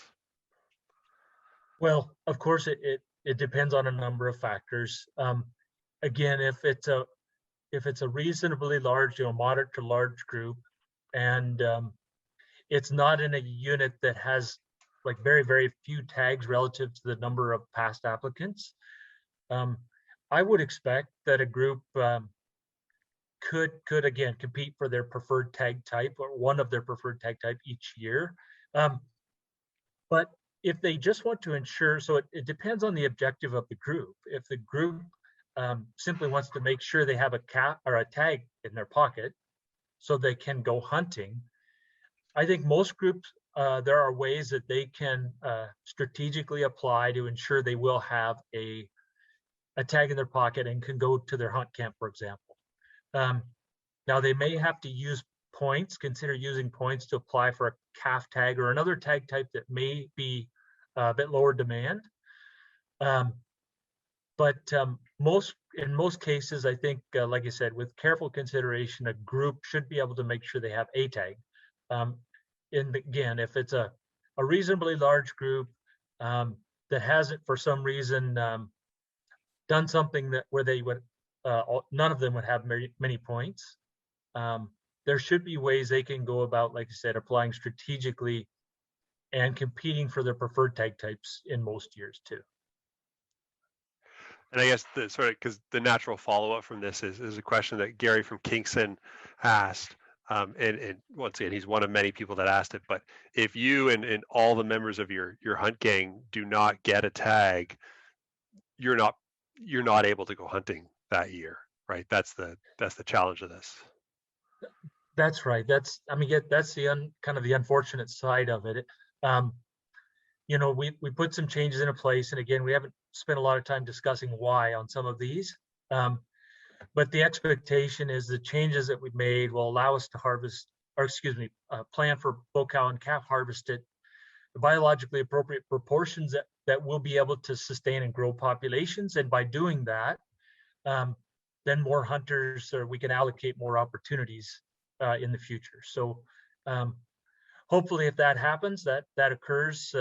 Well, of course, it depends on a number of factors. Again, if it's a reasonably large, moderate to large group, and it's not in a unit that has like very, very few tags relative to the number of past applicants, I would expect that a group could again compete for their preferred tag type or one of their preferred tag type each year. But if they just want to ensure, so it depends on the objective of the group. If the group simply wants to make sure they have a cap or a tag in their pocket so they can go hunting, I think most groups, there are ways that they can strategically apply to ensure they will have a tag in their pocket and can go to their hunt camp, for example. Now they may have to use points, consider using points to apply for a calf tag or another tag type that may be a bit lower demand. But in most cases, I think, like I said, with careful consideration, a group should be able to make sure they have a tag. And again, if it's a reasonably large group that hasn't for some reason done something where they would none of them would have many points, there should be ways they can go about, like I said, applying strategically and competing for their preferred tag types in most years too.
And I guess because the natural follow-up from this is a question that Gary from Kingston asked. And once again, he's one of many people that asked it, but if you and all the members of your hunt gang do not get a tag, you're not able to go hunting that year, right? That's the challenge of this.
That's right. That's the kind of the unfortunate side of it. We put some changes into place, and again, we haven't spent a lot of time discussing why on some of these. But the expectation is the changes that we've made will allow us to harvest, or plan for bow cow and calf harvest at the biologically appropriate proportions that will be able to sustain and grow populations. And by doing that, then more hunters, or we can allocate more opportunities in the future. So hopefully, if that happens, that occurs,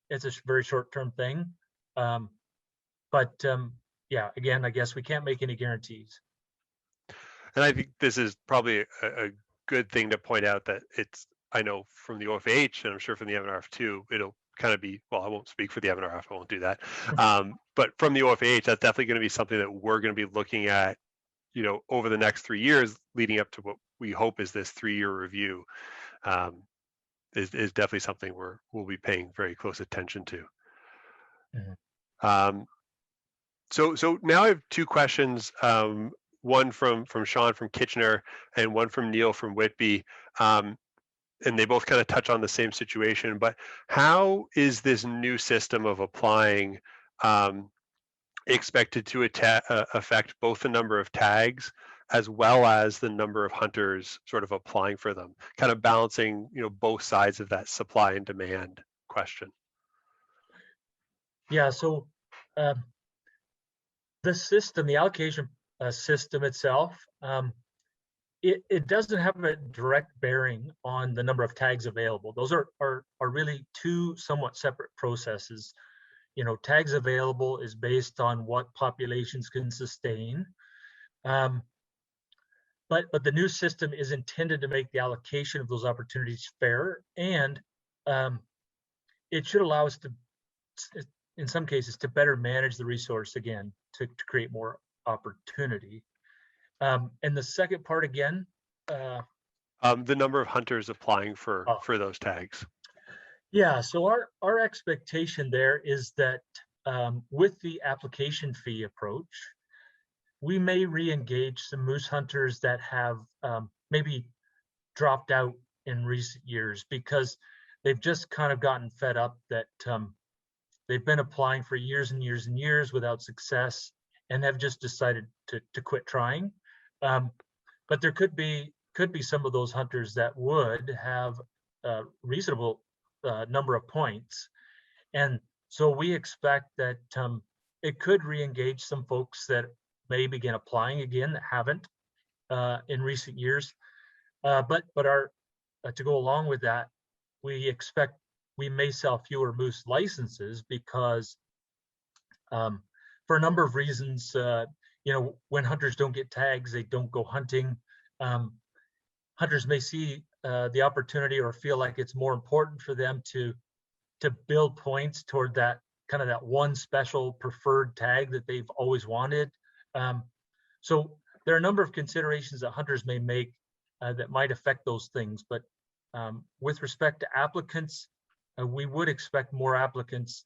it's a very short-term thing. Yeah, again, I guess we can't make any guarantees.
And I think this is probably a good thing to point out that it's, I know from the OFAH, and I'm sure from the MNRF too, it'll kind of be, well, I won't speak for the MNRF, I won't do that. But from the OFAH, that's definitely going to be something that we're going to be looking at, you know, over the next 3 years, leading up to what we hope is this 3-year review. Is definitely something we'll be paying very close attention to.
Mm-hmm.
So now I have 2 questions. One from Sean from Kitchener and one from Neil from Whitby. And they both kind of touch on the same situation, but how is this new system of applying expected to affect both the number of tags as well as the number of hunters sort of applying for them, kind of balancing, you know, both sides of that supply and demand question?
Yeah, so the system, the allocation system itself, it doesn't have a direct bearing on the number of tags available. Those are really 2 somewhat separate processes. You know, tags available is based on what populations can sustain. But the new system is intended to make the allocation of those opportunities fair, and it should allow us to, in some cases, to better manage the resource again, to create more opportunity. And the second part again,
the number of hunters applying for those tags.
Yeah, so our expectation there is that with the application fee approach, we may re-engage some moose hunters that have maybe dropped out in recent years because they've just kind of gotten fed up that they've been applying for years and years and years without success and have just decided to quit trying. But there could be some of those hunters that would have a reasonable number of points. And so we expect that it could re-engage some folks that may begin applying again that haven't in recent years. But our to go along with that, we expect we may sell fewer moose licenses because for a number of reasons, you know, when hunters don't get tags, they don't go hunting. Hunters may see the opportunity or feel like it's more important for them to build points toward that kind of that one special preferred tag that they've always wanted. So there are a number of considerations that hunters may make that might affect those things. But with respect to applicants, we would expect more applicants.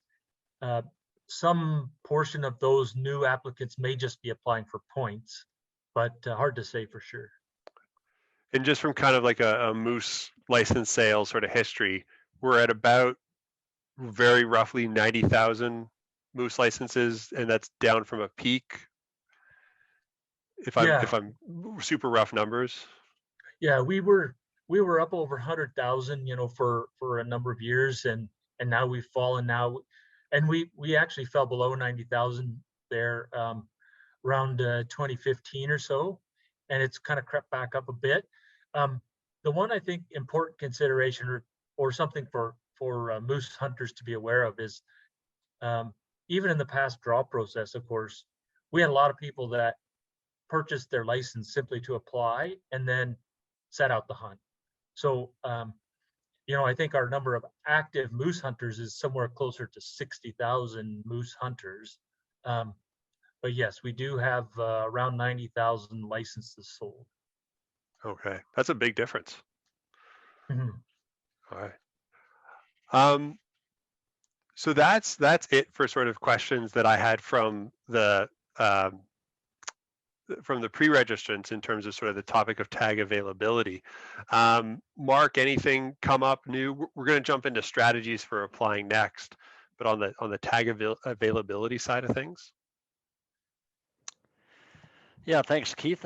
Some portion of those new applicants may just be applying for points, but hard to say for sure.
And just from kind of like a moose license sales sort of history, we're at about very roughly 90,000 moose licenses, and that's down from a peak. If I'm super rough numbers.
Yeah, we were up over 100,000, you know, for a number of years, and now we've fallen now, and we actually fell below 90,000 there around 2015 or so, and it's kind of crept back up a bit. The one I think important consideration or something for moose hunters to be aware of is even in the past draw process, of course, we had a lot of people that purchased their license simply to apply and then set out the hunt. So, you know, I think our number of active moose hunters is somewhere closer to 60,000 moose hunters. But yes, we do have around 90,000 licenses sold.
Okay, that's a big difference.
Mm-hmm.
All right. So that's it for sort of questions that I had from the pre-registrants in terms of sort of the topic of tag availability. Mark, anything come up new? We're going to jump into strategies for applying next, but on the tag availability side of things.
Yeah, thanks, Keith.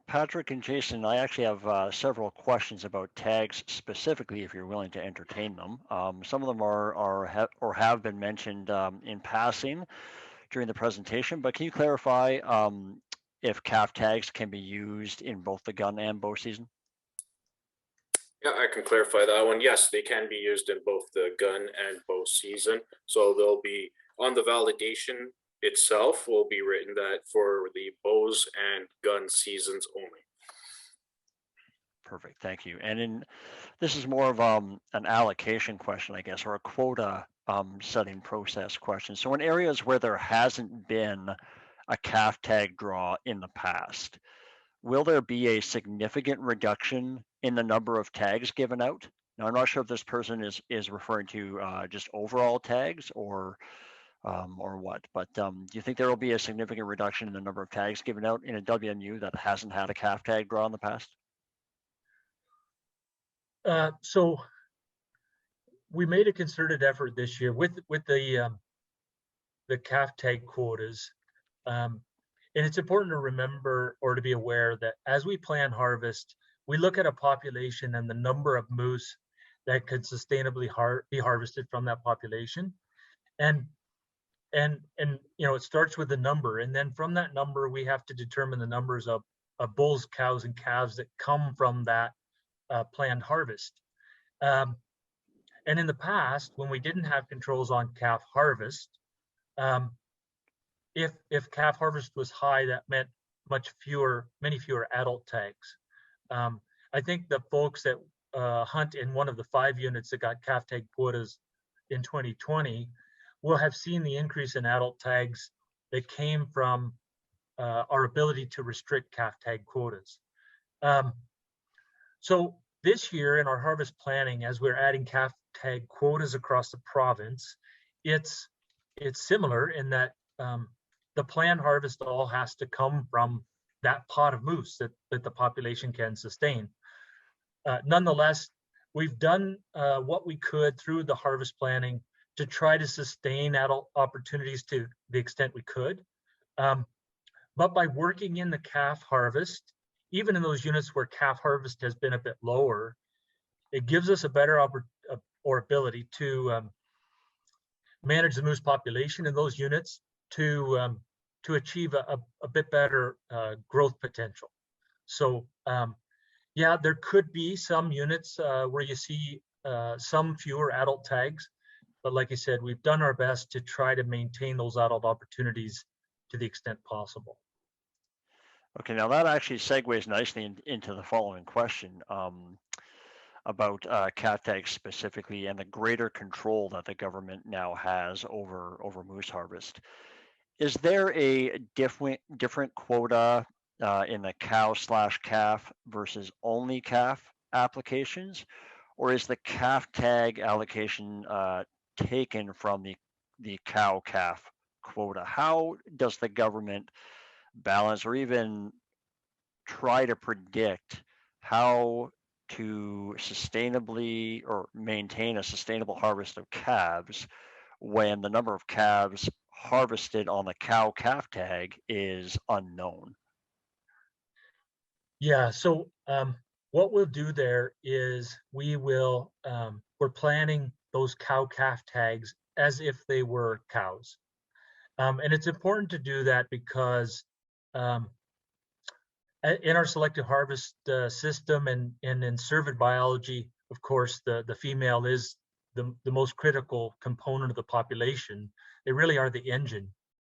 Patrick and Jason, I actually have several questions about tags specifically, if you're willing to entertain them. Some of them are have been mentioned in passing during the presentation, but can you clarify if calf tags can be used in both the gun and bow season?
Yeah, I can clarify that one. Yes, they can be used in both the gun and bow season. So they'll be on the validation itself will be written that for the bows and gun seasons only.
Perfect, thank you. And this is more of an allocation question, I guess, or a quota setting process question. So in areas where there hasn't been a calf tag draw in the past, will there be a significant reduction in the number of tags given out? Now, I'm not sure if this person is referring to just overall tags or what, but do you think there will be a significant reduction in the number of tags given out in a WMU that hasn't had a calf tag draw in the past?
So we made a concerted effort this year with the calf tag quotas. And it's important to remember or to be aware that as we plan harvest, we look at a population and the number of moose that could sustainably be harvested from that population. And you know, it starts with the number, and then from that number, we have to determine the numbers of bulls, cows, and calves that come from that planned harvest. And in the past, when we didn't have controls on calf harvest, if calf harvest was high, that meant many fewer adult tags. I think the folks that hunt in one of the 5 units that got calf tag quotas in 2020 will have seen the increase in adult tags that came from our ability to restrict calf tag quotas. So this year in our harvest planning, as we're adding calf tag quotas across the province, it's similar in that the planned harvest all has to come from that pot of moose that the population can sustain. Nonetheless, we've done what we could through the harvest planning to try to sustain adult opportunities to the extent we could. But by working in the calf harvest, even in those units where calf harvest has been a bit lower, it gives us a better ability to manage the moose population in those units to achieve a bit better growth potential. So yeah, there could be some units where you see some fewer adult tags, but like I said, we've done our best to try to maintain those adult opportunities to the extent possible.
Okay, now that actually segues nicely into the following question about calf tags specifically and the greater control that the government now has over moose harvest. Is there a different quota in the cow/calf versus only calf applications, or is the calf tag allocation taken from the cow/calf quota? How does the government balance or even try to predict how to sustainably or maintain a sustainable harvest of calves when the number of calves harvested on the cow/calf tag is unknown?
Yeah, so what we'll do there is we're planning those cow/calf tags as if they were cows. And it's important to do that because in our selective harvest system and in cervid biology, of course, the female is the most critical component of the population. They really are the engine,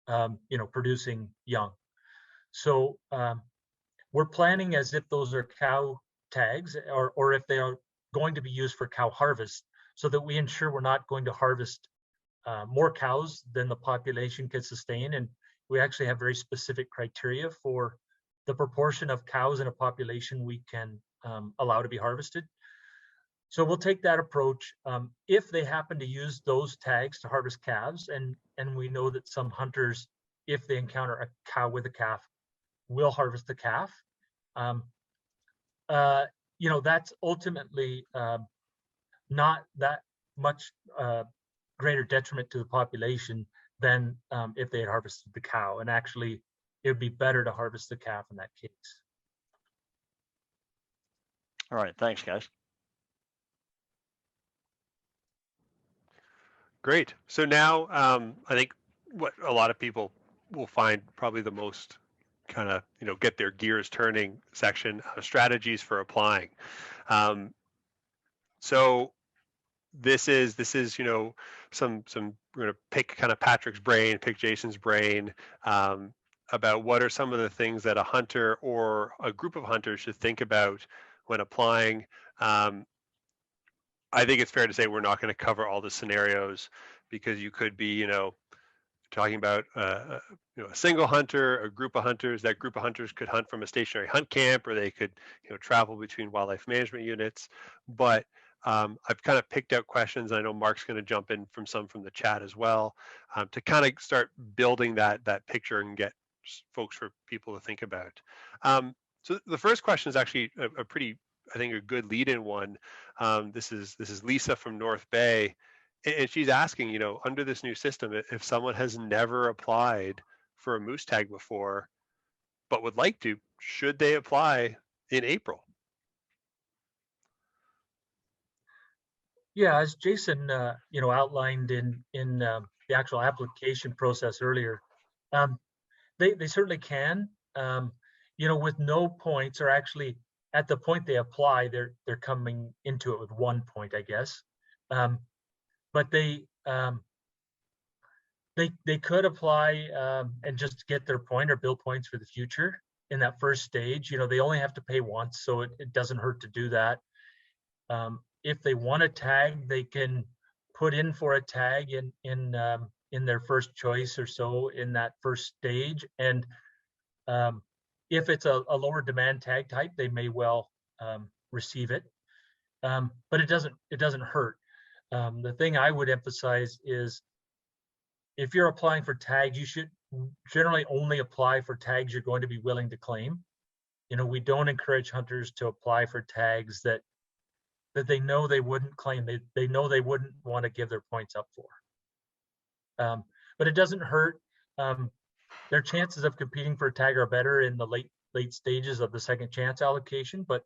you know, producing young. So we're planning as if those are cow tags or if they are going to be used for cow harvest, so that we ensure we're not going to harvest more cows than the population can sustain. And we actually have very specific criteria for the proportion of cows in a population we can allow to be harvested. So we'll take that approach. If they happen to use those tags to harvest calves, and we know that some hunters, if they encounter a cow with a calf, will harvest the calf, you know, that's ultimately not that much greater detriment to the population than if they had harvested the cow. And actually, it would be better to harvest the calf in that case.
All right, thanks, guys.
Great. So now I think what a lot of people will find probably the most kind of, you know, get their gears turning section, strategies for applying. So this is some we're going to pick kind of Patrick's brain, pick Jason's brain, about what are some of the things that a hunter or a group of hunters should think about when applying. I think it's fair to say we're not going to cover all the scenarios, because you could be talking about a single hunter, a group of hunters. That group of hunters could hunt from a stationary hunt camp, or they could travel between wildlife management units. But I've kind of picked out questions. I know Mark's going to jump in from the chat as well, to kind of start building that picture and get folks for people to think about. So the first question is actually a pretty, I think, a good lead-in one. This is Lisa from North Bay. And she's asking, under this new system, if someone has never applied for a moose tag before, but would like to, should they apply in April?
Yeah, as Jason, outlined in the actual application process earlier, they certainly can. With no points, or actually at the point they apply, they're coming into it with 1 point, I guess. But they could apply and just get their point or build points for the future in that first stage. They only have to pay once, so it doesn't hurt to do that. If they want a tag, they can put in for a tag in their first choice or so in that first stage. And if it's a lower demand tag type, they may well receive it. But it doesn't hurt. The thing I would emphasize is, if you're applying for tags, you should generally only apply for tags you're going to be willing to claim. We don't encourage hunters to apply for tags that they know they wouldn't claim, they know they wouldn't want to give their points up for. But it doesn't hurt. Their chances of competing for a tag are better in the late stages of the second chance allocation, but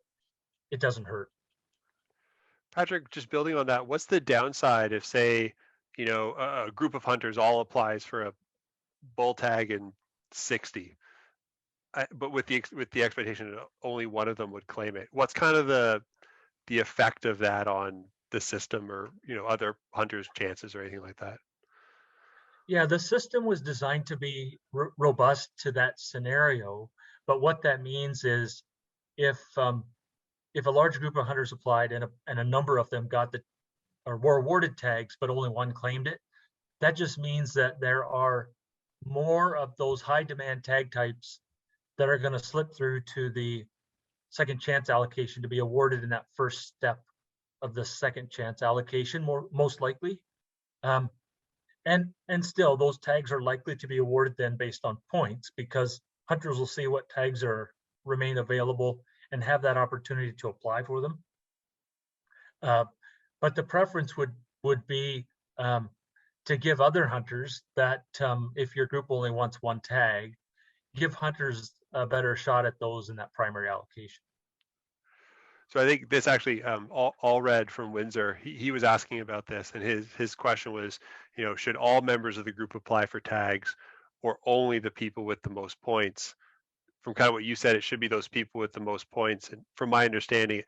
it doesn't hurt.
Patrick, just building on that, what's the downside if, say, a group of hunters all applies for a bull tag in 60, but with the expectation that only one of them would claim it? What's kind of the effect of that on the system, or other hunters' chances or anything like that?
Yeah, the system was designed to be robust to that scenario, but what that means is, if a large group of hunters applied and a number of them were awarded tags, but only one claimed it, that just means that there are more of those high demand tag types that are going to slip through to the second chance allocation to be awarded in that first step of the second chance allocation, most likely. And still, those tags are likely to be awarded then based on points, because hunters will see what tags remain available and have that opportunity to apply for them. But the preference would be to give other hunters that, if your group only wants one tag, give hunters a better shot at those in that primary allocation.
So I think this actually, all red from Windsor, he was asking about this, and his question was, should all members of the group apply for tags, or only the people with the most points? From kind of what you said, it should be those people with the most points. And from my understanding,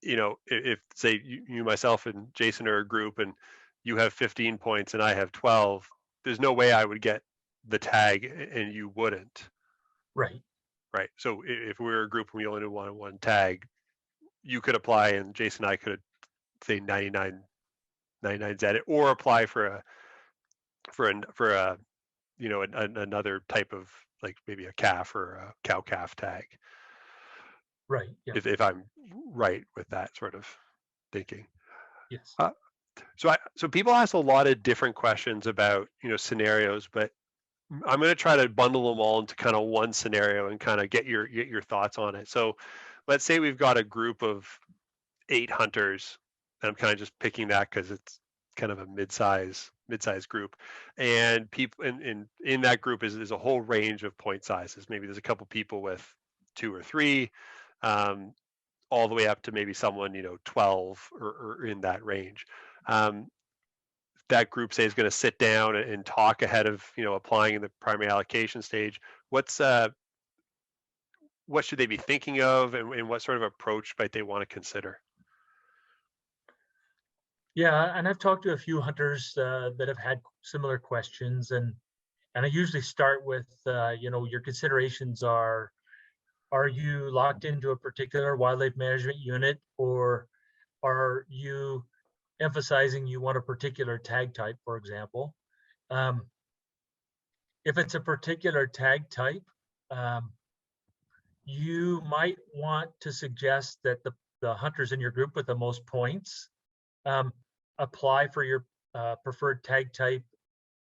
if say you, myself, and Jason are a group, and you have 15 points and I have 12, there's no way I would get the tag and you wouldn't.
Right.
Right. So if we're a group and we only want one tag, you could apply and Jason and I could say 99 Z it, or apply for another type of, like maybe a calf or a cow calf tag.
Right. Yeah.
If I'm right with that sort of thinking.
Yes.
So people ask a lot of different questions about scenarios, but I'm going to try to bundle them all into kind of one scenario and kind of get your thoughts on it. So let's say we've got a group of 8 hunters, and I'm kind of just picking that because it's kind of a mid-size group, and people in that group is a whole range of point sizes. Maybe there's a couple people with 2 or 3, all the way up to maybe someone 12 or in that range. That group, say, is going to sit down and talk ahead of applying in the primary allocation stage. What should they be thinking of, and what sort of approach might they want to consider?
Yeah, and I've talked to a few hunters that have had similar questions, and I usually start with, you know, your considerations are you locked into a particular wildlife management unit, or are you emphasizing you want a particular tag type, for example? If it's a particular tag type, you might want to suggest that the hunters in your group with the most points apply for your preferred tag type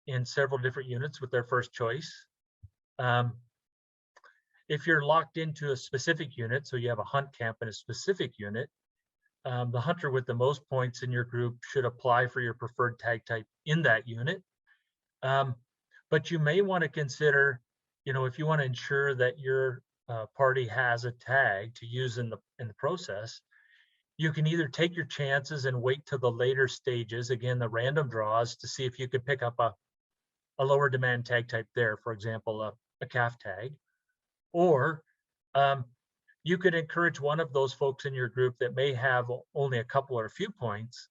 in several different units with their first choice. If you're locked into a specific unit, so you have a hunt camp in a specific unit, the hunter with the most points in your group should apply for your preferred tag type in that unit. But you may want to consider, you know, if you want to ensure that your party has a tag to use in the process, you can either take your chances and wait till the later stages, again, the random draws, to see if you could pick up a lower demand tag type there, for example, a calf tag, or you could encourage one of those folks in your group that may have only a couple or a few points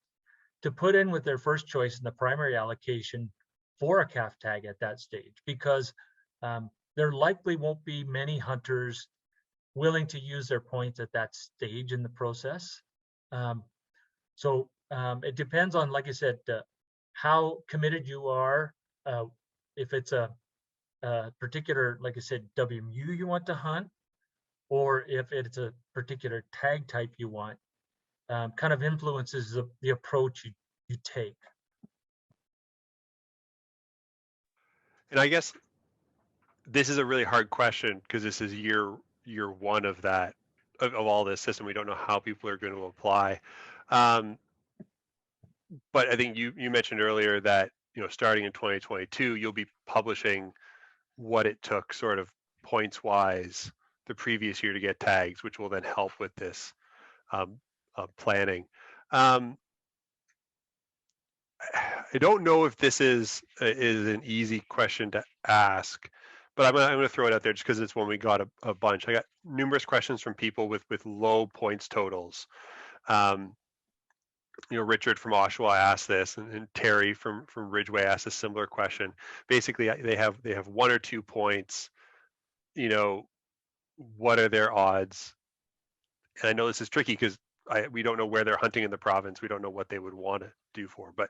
to put in with their first choice in the primary allocation for a calf tag at that stage, because there likely won't be many hunters willing to use their points at that stage in the process. So it depends on, like I said, how committed you are. If it's a particular, like I said, WMU you want to hunt, or if it's a particular tag type you want, kind of influences the approach you take.
And I guess this is a really hard question because this is year one of that, of all this system. We don't know how people are going to apply. But I think you mentioned earlier that, you know, starting in 2022, you'll be publishing what it took sort of points wise the previous year to get tags, which will then help with this planning. I don't know if this is an easy question to ask, but I'm going to throw it out there just because it's one we got a bunch. I got numerous questions from people with low points totals. You know, Richard from Oshawa asked this, and Terry from Ridgeway asked a similar question. Basically, they have 1 or 2 points. You know, what are their odds? And I know this is tricky because we don't know where they're hunting in the province. We don't know what they would want to do for, but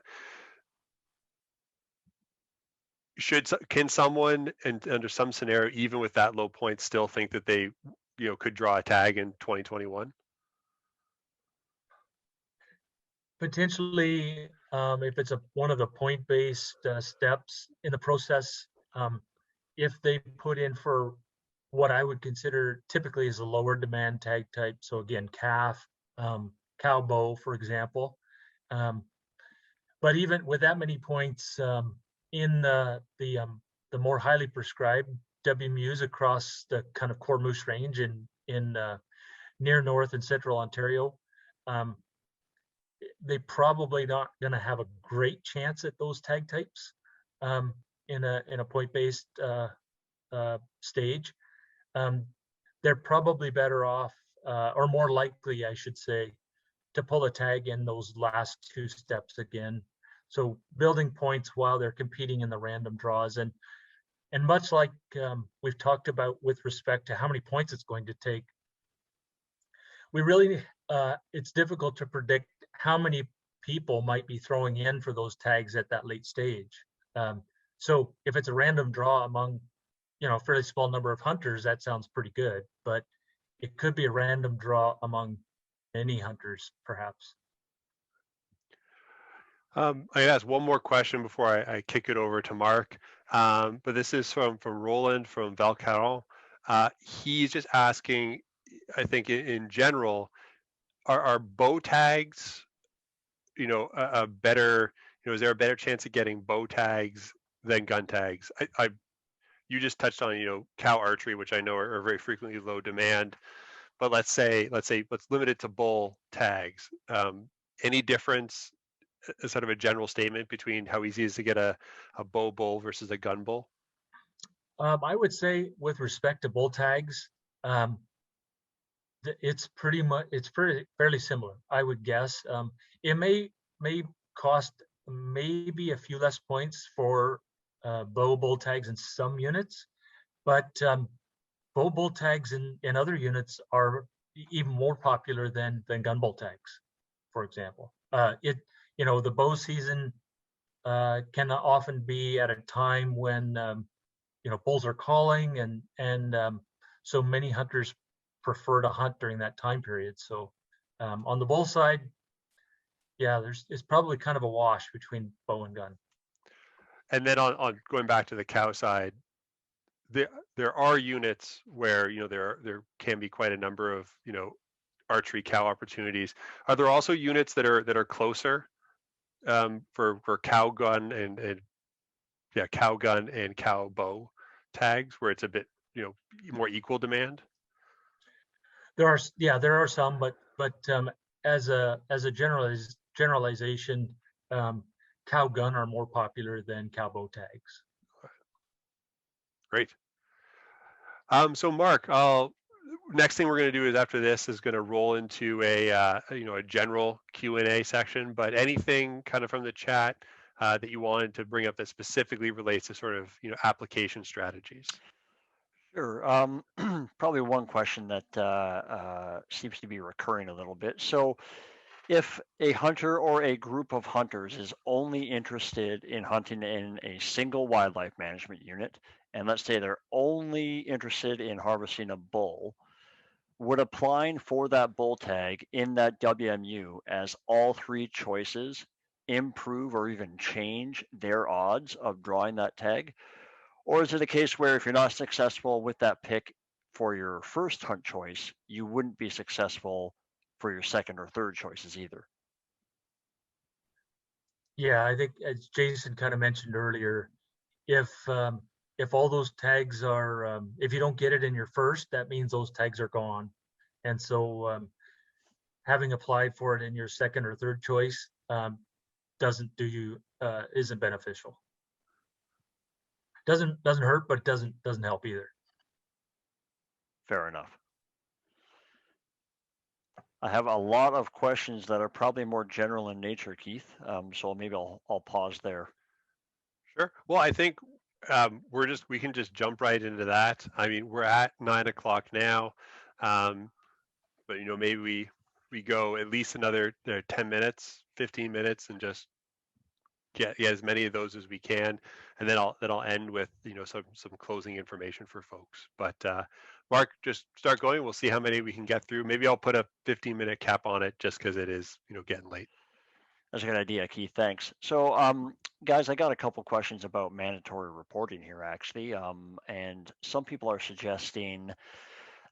can someone, and under some scenario, even with that low point, still think that they, you know, could draw a tag in 2021?
Potentially, if it's one of the point-based steps in the process, if they put in for what I would consider typically is a lower demand tag type, so again, calf, cow bow, for example. But even with that many points in the more highly prescribed WMUs across the kind of core moose range in near North and Central Ontario, they probably not going to have a great chance at those tag types in a point-based stage. They're probably better off, or more likely, I should say, to pull a tag in those last 2 steps again. So building points while they're competing in the random draws, and much like we've talked about with respect to how many points it's going to take, we really it's difficult to predict how many people might be throwing in for those tags at that late stage. So if it's a random draw among, you know, a fairly small number of hunters, that sounds pretty good, but it could be a random draw among many hunters, perhaps.
I ask one more question before I kick it over to Mark, but this is from Roland from Valcaron. He's just asking, I think in general, are bow tags, you know, a better, you know, is there a better chance of getting bow tags than gun tags? You just touched on, you know, cow archery, which I know are very frequently low demand, but let's limit it to bull tags. Any difference, sort of a general statement, between how easy it is to get a bow bull versus a gun bull?
I would say with respect to bull tags, it's fairly similar, I would guess. It may cost maybe a few less points for bow bull tags in some units, but bow bull tags in other units are even more popular than gun bull tags, for example. The bow season can often be at a time when bulls are calling, and so many hunters prefer to hunt during that time period. So on the bull side, yeah, it's probably kind of a wash between bow and gun.
And then on going back to the cow side, there are units where there can be quite a number of archery cow opportunities. Are there also units that are closer for cow gun and cow gun and cow bow tags where it's a bit more equal demand?
There are some, but as a generalization, cow gun are more popular than cow bow tags.
Great. So Mark, next thing we're going to do is after this is going to roll into a general Q&A section. But anything kind of from the chat that you wanted to bring up that specifically relates to sort of application strategies?
Sure. Probably one question that seems to be recurring a little bit. So if a hunter or a group of hunters is only interested in hunting in a single wildlife management unit, and let's say they're only interested in harvesting a bull, would applying for that bull tag in that WMU as all three choices improve or even change their odds of drawing that tag? Or is it a case where if you're not successful with that pick for your first hunt choice, you wouldn't be successful for your second or third choices either?
Yeah, I think as Jason kind of mentioned earlier, if all those tags are, if you don't get it in your first, that means those tags are gone. And so having applied for it in your second or third choice isn't beneficial. Doesn't hurt, but doesn't help either.
Fair enough. I have a lot of questions that are probably more general in nature, Keith. So maybe I'll pause there.
Sure. Well, I think we can just jump right into that. I mean, we're at 9 o'clock now, but maybe we go at least another 10 minutes, 15 minutes, and just get as many of those as we can, and then I'll end with some closing information for folks. But Mark, just start going. We'll see how many we can get through. Maybe I'll put a 15-minute cap on it just because it is getting late.
That's a good idea, Keith. Thanks. So, guys, I got a couple questions about mandatory reporting here, actually. And some people are suggesting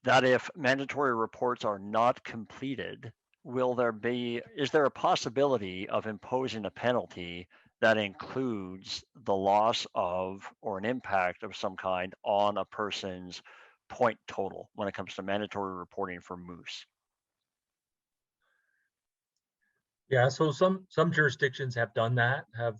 that if mandatory reports are not completed, is there a possibility of imposing a penalty that includes the loss of or an impact of some kind on a person's point total when it comes to mandatory reporting for moose?
Yeah, so some jurisdictions have done that, have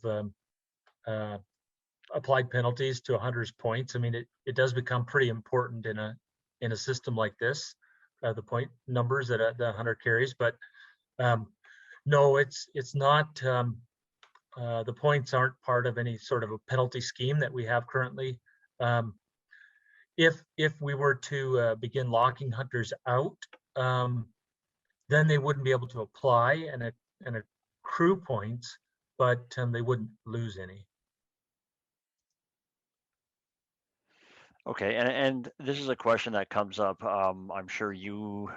applied penalties to a hunter's points. I mean, it does become pretty important in a system like this, the point numbers that the hunter carries. But no, it's not. The points aren't part of any sort of a penalty scheme that we have currently. If we were to begin locking hunters out, then they wouldn't be able to apply and accrue points, but they wouldn't lose any.
Okay, and this is a question that comes up. I'm sure you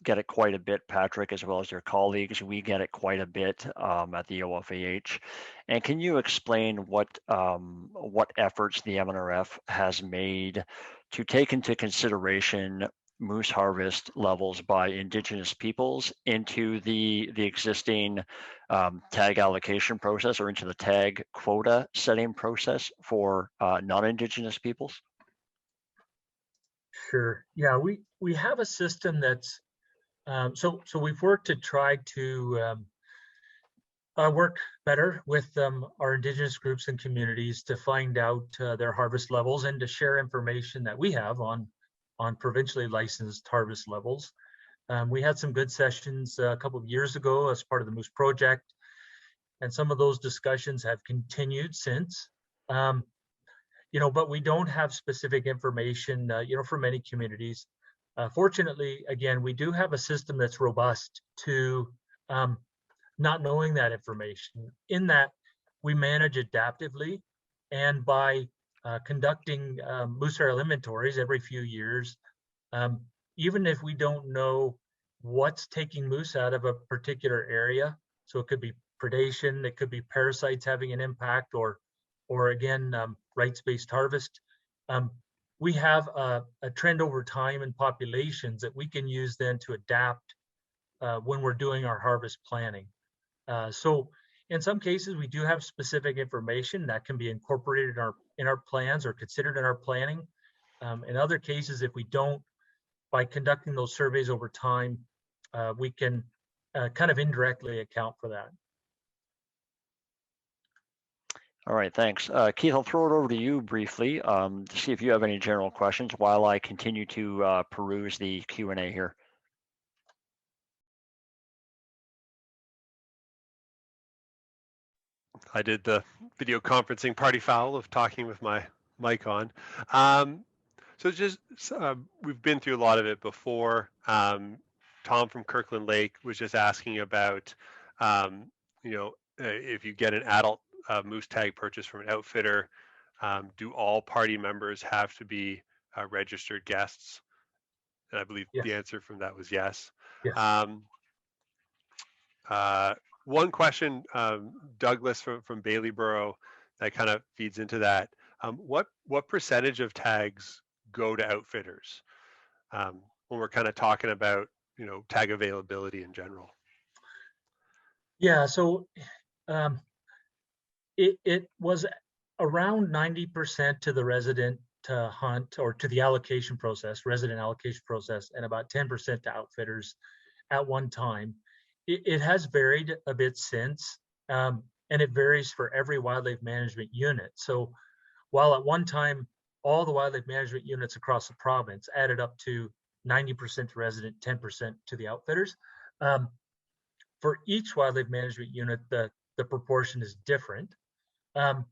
get it quite a bit, Patrick, as well as your colleagues. We get it quite a bit at the OFAH. And can you explain what efforts the MNRF has made to take into consideration moose harvest levels by Indigenous peoples into the existing tag allocation process or into the tag quota setting process for non-Indigenous peoples?
Sure. Yeah, we have a system that's so we've worked to try to work better with our Indigenous groups and communities to find out their harvest levels and to share information that we have on provincially licensed harvest levels. We had some good sessions a couple of years ago as part of the Moose Project, and some of those discussions have continued since. But we don't have specific information, for many communities. Fortunately, again, we do have a system that's robust to not knowing that information, in that we manage adaptively, and by conducting moose aerial inventories every few years, even if we don't know what's taking moose out of a particular area, so it could be predation, it could be parasites having an impact, or again, rights-based harvest. We have a trend over time in populations that we can use then to adapt when we're doing our harvest planning. So in some cases, we do have specific information that can be incorporated in our plans or considered in our planning. In other cases, if we don't, by conducting those surveys over time, we can kind of indirectly account for that.
All right, thanks. Keith, I'll throw it over to you briefly to see if you have any general questions while I continue to peruse the Q&A here.
I did the video conferencing party foul of talking with my mic on. So just we've been through a lot of it before. Tom from Kirkland Lake was just asking about, if you get an adult moose tag purchase from an outfitter, do all party members have to be registered guests? And I believe
Yes.
the answer from that was yes.
Yes.
One question, Douglas from Baileyboro, that kind of feeds into that. What percentage of tags go to outfitters when we're kind of talking about tag availability in general?
Yeah, so it was around 90% to the resident hunt, or to the allocation process, resident allocation process, and about 10% to outfitters at one time. It has varied a bit since, and it varies for every wildlife management unit. So while at one time, all the wildlife management units across the province added up to 90% to resident, 10% to the outfitters, for each wildlife management unit, the proportion is different. And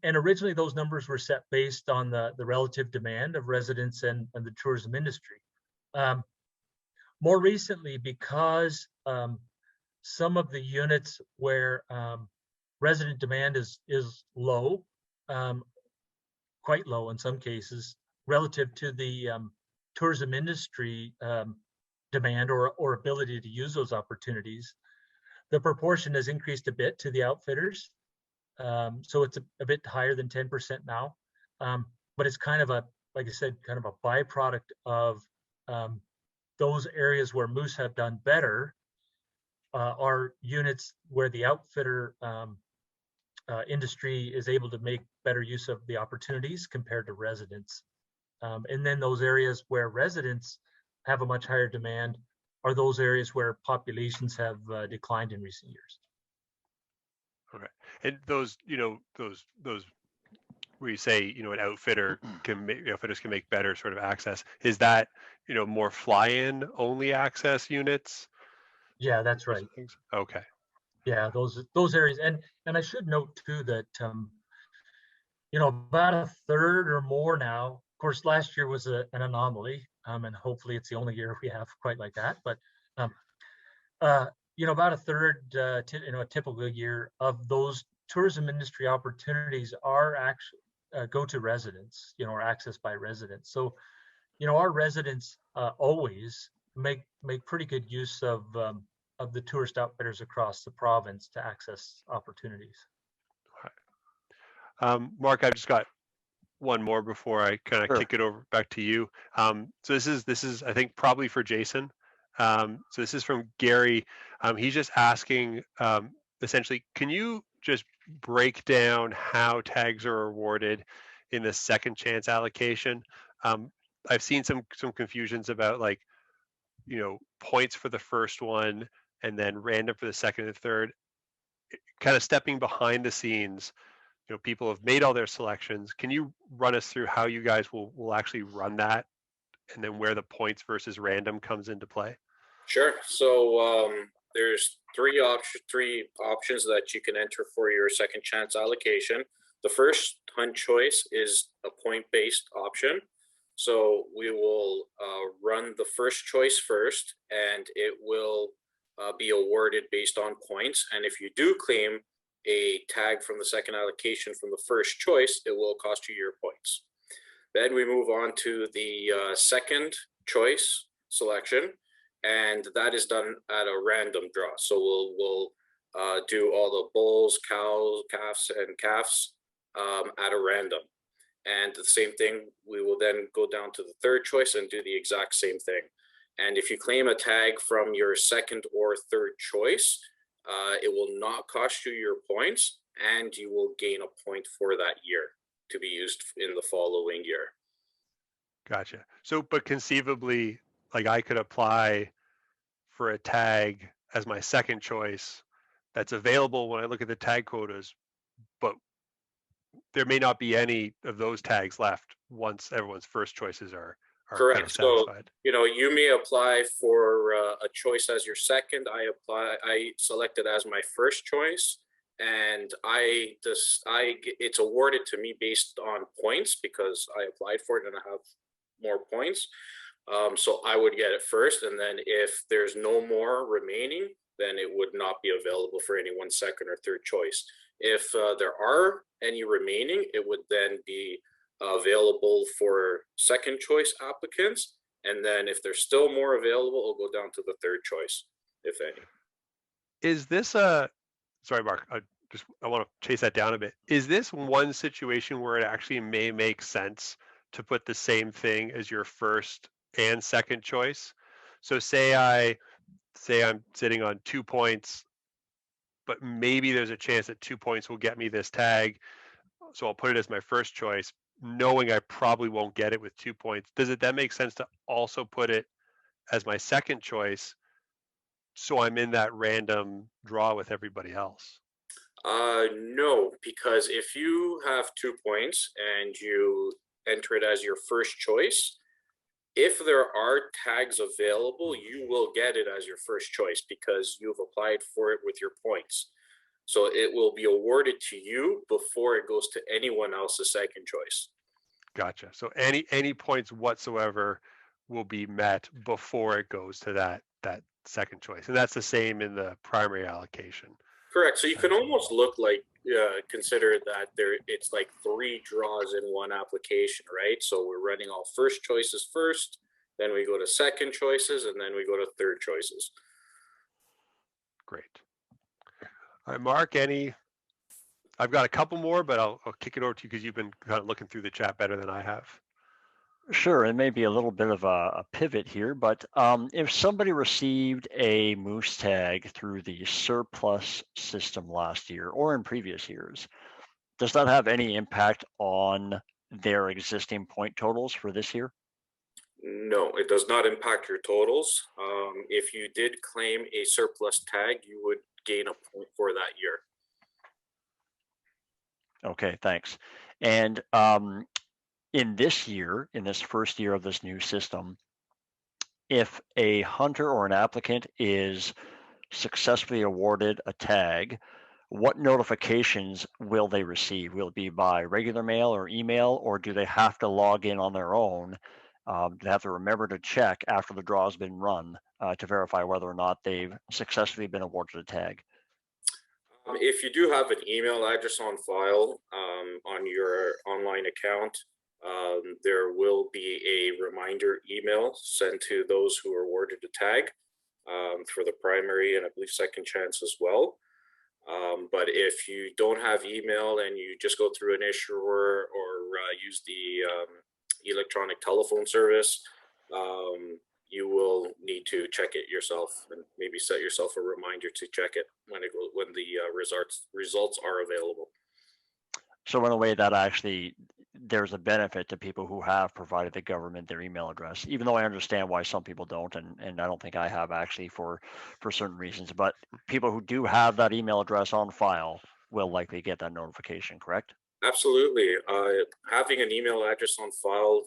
originally those numbers were set based on the relative demand of residents and the tourism industry. More recently, because some of the units where resident demand is low, quite low in some cases, relative to the tourism industry demand or ability to use those opportunities, the proportion has increased a bit to the outfitters. So it's a bit higher than 10% now, but it's kind of like I said, kind of a byproduct of those areas where moose have done better are units where the outfitter industry is able to make better use of the opportunities compared to residents. And then those areas where residents have a much higher demand are those areas where populations have declined in recent years.
Okay, and those where you say an outfitter outfitters can make better sort of access, is that more fly-in only access units?
Yeah, that's right.
Okay.
Yeah, those areas, and I should note too that about a third or more now. Of course, last year was an anomaly, and hopefully it's the only year we have quite like that. But about a third, a typical year of those tourism industry opportunities are actually go to residents, or accessed by residents. So, our residents always make pretty good use of the tourist outfitters across the province to access opportunities.
Mark, I've just got one more before I kind of kick it over back to you. So this is I think probably for Jason. So this is from Gary. He's just asking, essentially, can you just break down how tags are awarded in the second chance allocation? I've seen some confusions about points for the first one and then random for the second and third. Kind of stepping behind the scenes, people have made all their selections. Can you run us through how you guys will actually run that, and then where the points versus random comes into play?
Sure. So there's three options that you can enter for your second chance allocation. The first hunt choice is a point-based option. So we will run the first choice first, and it will be awarded based on points. And if you do claim a tag from the second allocation from the first choice, it will cost you your points. Then we move on to the second choice selection, and that is done at a random draw. So we'll do all the bulls, cows, calves, and calves at a random. And the same thing, we will then go down to the third choice and do the exact same thing. And if you claim a tag from your second or third choice, it will not cost you your points, and you will gain a point for that year to be used in the following year.
Gotcha. So, but conceivably, like I could apply for a tag as my second choice that's available when I look at the tag quotas, but there may not be any of those tags left once everyone's first choices are
Correct.
kind of satisfied.
So, you know, you may apply for a choice as your second. I selected as my first choice, and it's awarded to me based on points because I applied for it and I have more points. So I would get it first, and then if there's no more remaining, then it would not be available for anyone's second or third choice. If there are any remaining, it would then be available for second choice applicants, and then if there's still more available, it'll go down to the third choice, if any.
Is this sorry, Mark, I want to chase that down a bit. Is this one situation where it actually may make sense to put the same thing as your first and second choice? So say I'm sitting on 2 points, but maybe there's a chance that 2 points will get me this tag, so I'll put it as my first choice, knowing I probably won't get it with 2 points. Does it then make sense to also put it as my second choice, so I'm in that random draw with everybody else?
No, because if you have 2 points and you enter it as your first choice, if there are tags available, you will get it as your first choice because you've applied for it with your points. So it will be awarded to you before it goes to anyone else's second choice.
Gotcha. So any points whatsoever will be met before it goes to that second choice, and that's the same in the primary allocation.
Correct. So you can almost look like consider that it's like 3 draws in one application, right? So we're running all first choices first, then we go to second choices, and then we go to third choices.
Great. All right, Mark, I've got a couple more, but I'll kick it over to you because you've been kind of looking through the chat better than I have.
Sure, it may be a little bit of a pivot here, but if somebody received a moose tag through the surplus system last year or in previous years, does that have any impact on their existing point totals for this year?
No, it does not impact your totals. If you did claim a surplus tag, you would gain a point for that year.
Okay, thanks. And in this first year of this new system, if a hunter or an applicant is successfully awarded a tag, what notifications will they receive? Will it be by regular mail or email, or do they have to log in on their own? They have to remember to check after the draw has been run to verify whether or not they've successfully been awarded a tag.
If you do have an email address on file on your online account, there will be a reminder email sent to those who are awarded a tag for the primary and I believe second chance as well. But if you don't have email and you just go through an issuer or use the electronic telephone service, you will need to check it yourself and maybe set yourself a reminder to check it when the results are available.
So in a way that actually there's a benefit to people who have provided the government their email address, even though I understand why some people don't, and I don't think I have actually for certain reasons, but people who do have that email address on file will likely get that notification, correct?
Absolutely. Having an email address on file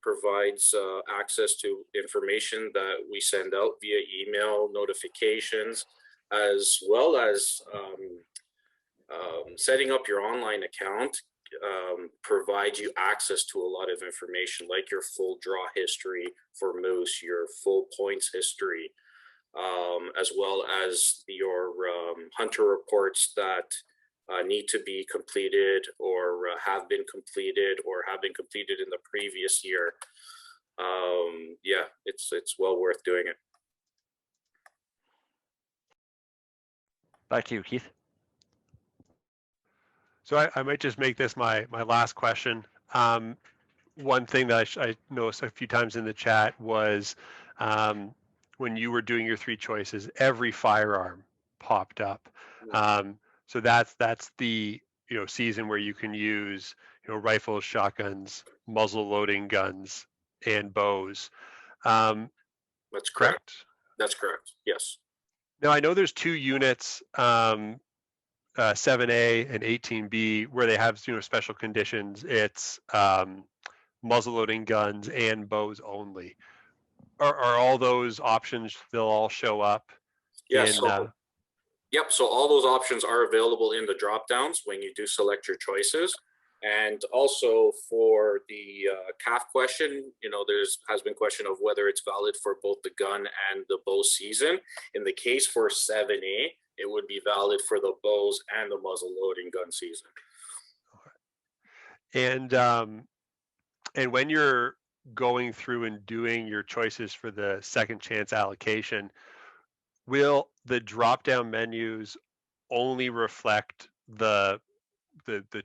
provides access to information that we send out via email, notifications, as well as setting up your online account provides you access to a lot of information, like your full draw history for moose, your full points history, as well as your hunter reports that need to be completed or have been completed in the previous year. Yeah, it's well worth doing it.
Back to you, Keith.
So I might just make this my last question. One thing that I noticed a few times in the chat was when you were doing your 3 choices, every firearm popped up. So that's the season where you can use rifles, shotguns, muzzle loading guns, and bows.
That's correct. That's correct. Yes.
Now I know there's 2 units. 7A and 18B, where they have special conditions. It's muzzleloading guns and bows only. Are all those options? They'll all show up.
Yes. Yep. So all those options are available in the drop downs when you do select your choices. And also for the calf question, has been question of whether it's valid for both the gun and the bow season. In the case for 7A, it would be valid for the bows and the muzzle loading gun season.
And when you're going through and doing your choices for the second chance allocation, will the drop down menus only reflect the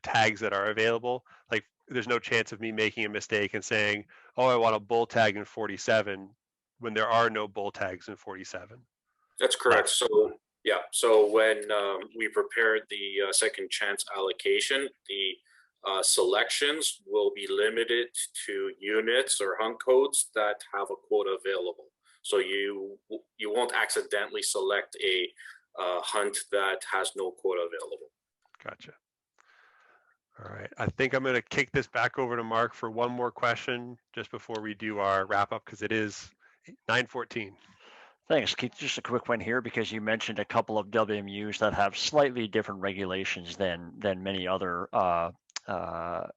tags that are available? Like there's no chance of me making a mistake and saying, oh, I want a bull tag in 47 when there are no bull tags in 47.
That's correct. So yeah, so when we prepared the second chance allocation, the selections will be limited to units or hunt codes that have a quota available. So you won't accidentally select a hunt that has no quota available.
Gotcha. All right, I think I'm going to kick this back over to Mark for one more question just before we do our wrap up, because it is 9:14.
Thanks, Keith. Just a quick one here, because you mentioned a couple of WMUs that have slightly different regulations than many other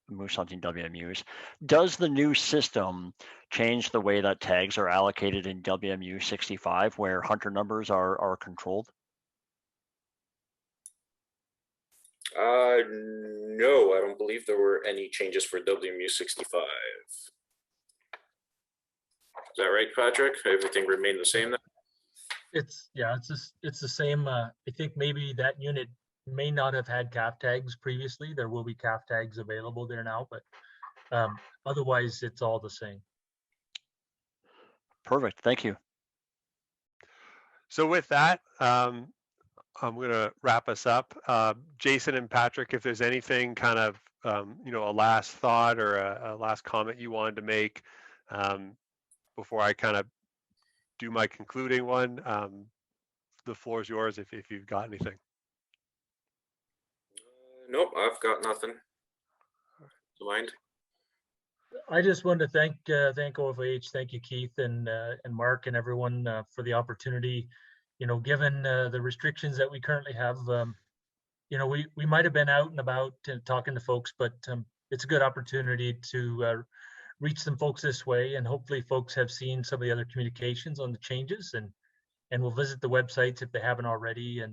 moose hunting WMUs. Does the new system change the way that tags are allocated in WMU 65, where hunter numbers are controlled?
No, I don't believe there were any changes for WMU 65. Is that right, Patrick? Everything remained the same then?
It's the same. I think maybe that unit may not have had calf tags previously. There will be calf tags available there now, but otherwise it's all the same.
Perfect. Thank you.
So with that, I'm going to wrap us up. Jason and Patrick, if there's anything kind of, a last thought or a last comment you wanted to make before I kind of do my concluding one, the floor is yours if you've got anything.
Nope, I've got nothing to mind.
I just wanted to thank OFAH, thank you, Keith and Mark and everyone for the opportunity. Given the restrictions that we currently have, we might have been out and about talking to folks, but it's a good opportunity to reach some folks this way, and hopefully folks have seen some of the other communications on the changes and will visit the websites if they haven't already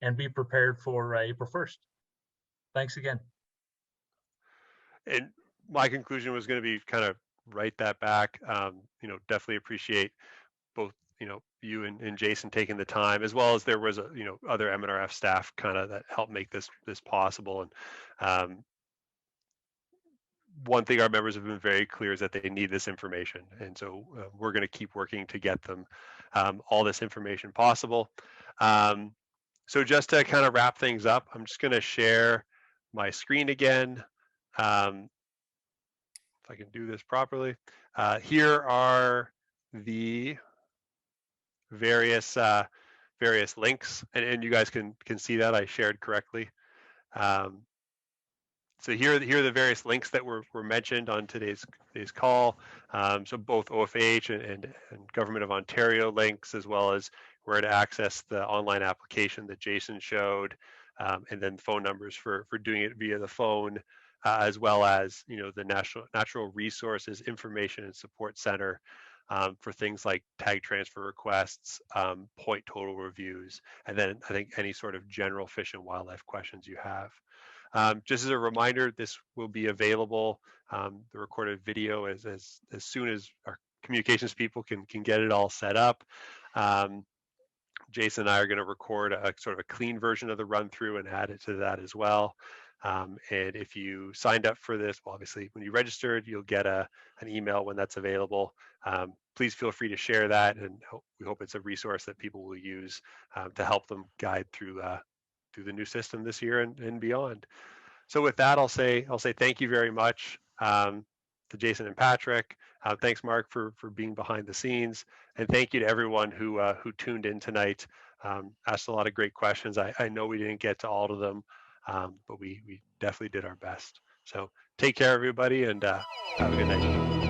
and be prepared for April 1st. Thanks again.
And my conclusion was going to be kind of right that back. Definitely appreciate both, you and Jason taking the time, as well as there was other MNRF staff kind of that helped make this possible. And one thing our members have been very clear is that they need this information, and so we're going to keep working to get them all this information possible. So just to kind of wrap things up, I'm just going to share my screen again. If I can do this properly. Here are the various links, and you guys can see that I shared correctly. So here are the various links that were mentioned on today's call. So both OFAH and Government of Ontario links, as well as where to access the online application that Jason showed, and then phone numbers for doing it via the phone, as well as the Natural Resources Information and Support Center for things like tag transfer requests, point total reviews, and then I think any sort of general fish and wildlife questions you have. Just as a reminder, this will be available, the recorded video, as soon as our communications people can get it all set up. Jason and I are going to record a sort of a clean version of the run through and add it to that as well. And if you signed up for this, well, obviously when you registered, you'll get an email when that's available. Please feel free to share that, and we hope it's a resource that people will use to help them guide through the new system this year and beyond. So with that, I'll say thank you very much to Jason and Patrick. Thanks, Mark, for being behind the scenes, and thank you to everyone who tuned in tonight. Asked a lot of great questions. I know we didn't get to all of them, but we definitely did our best. So take care, everybody, and have a good night.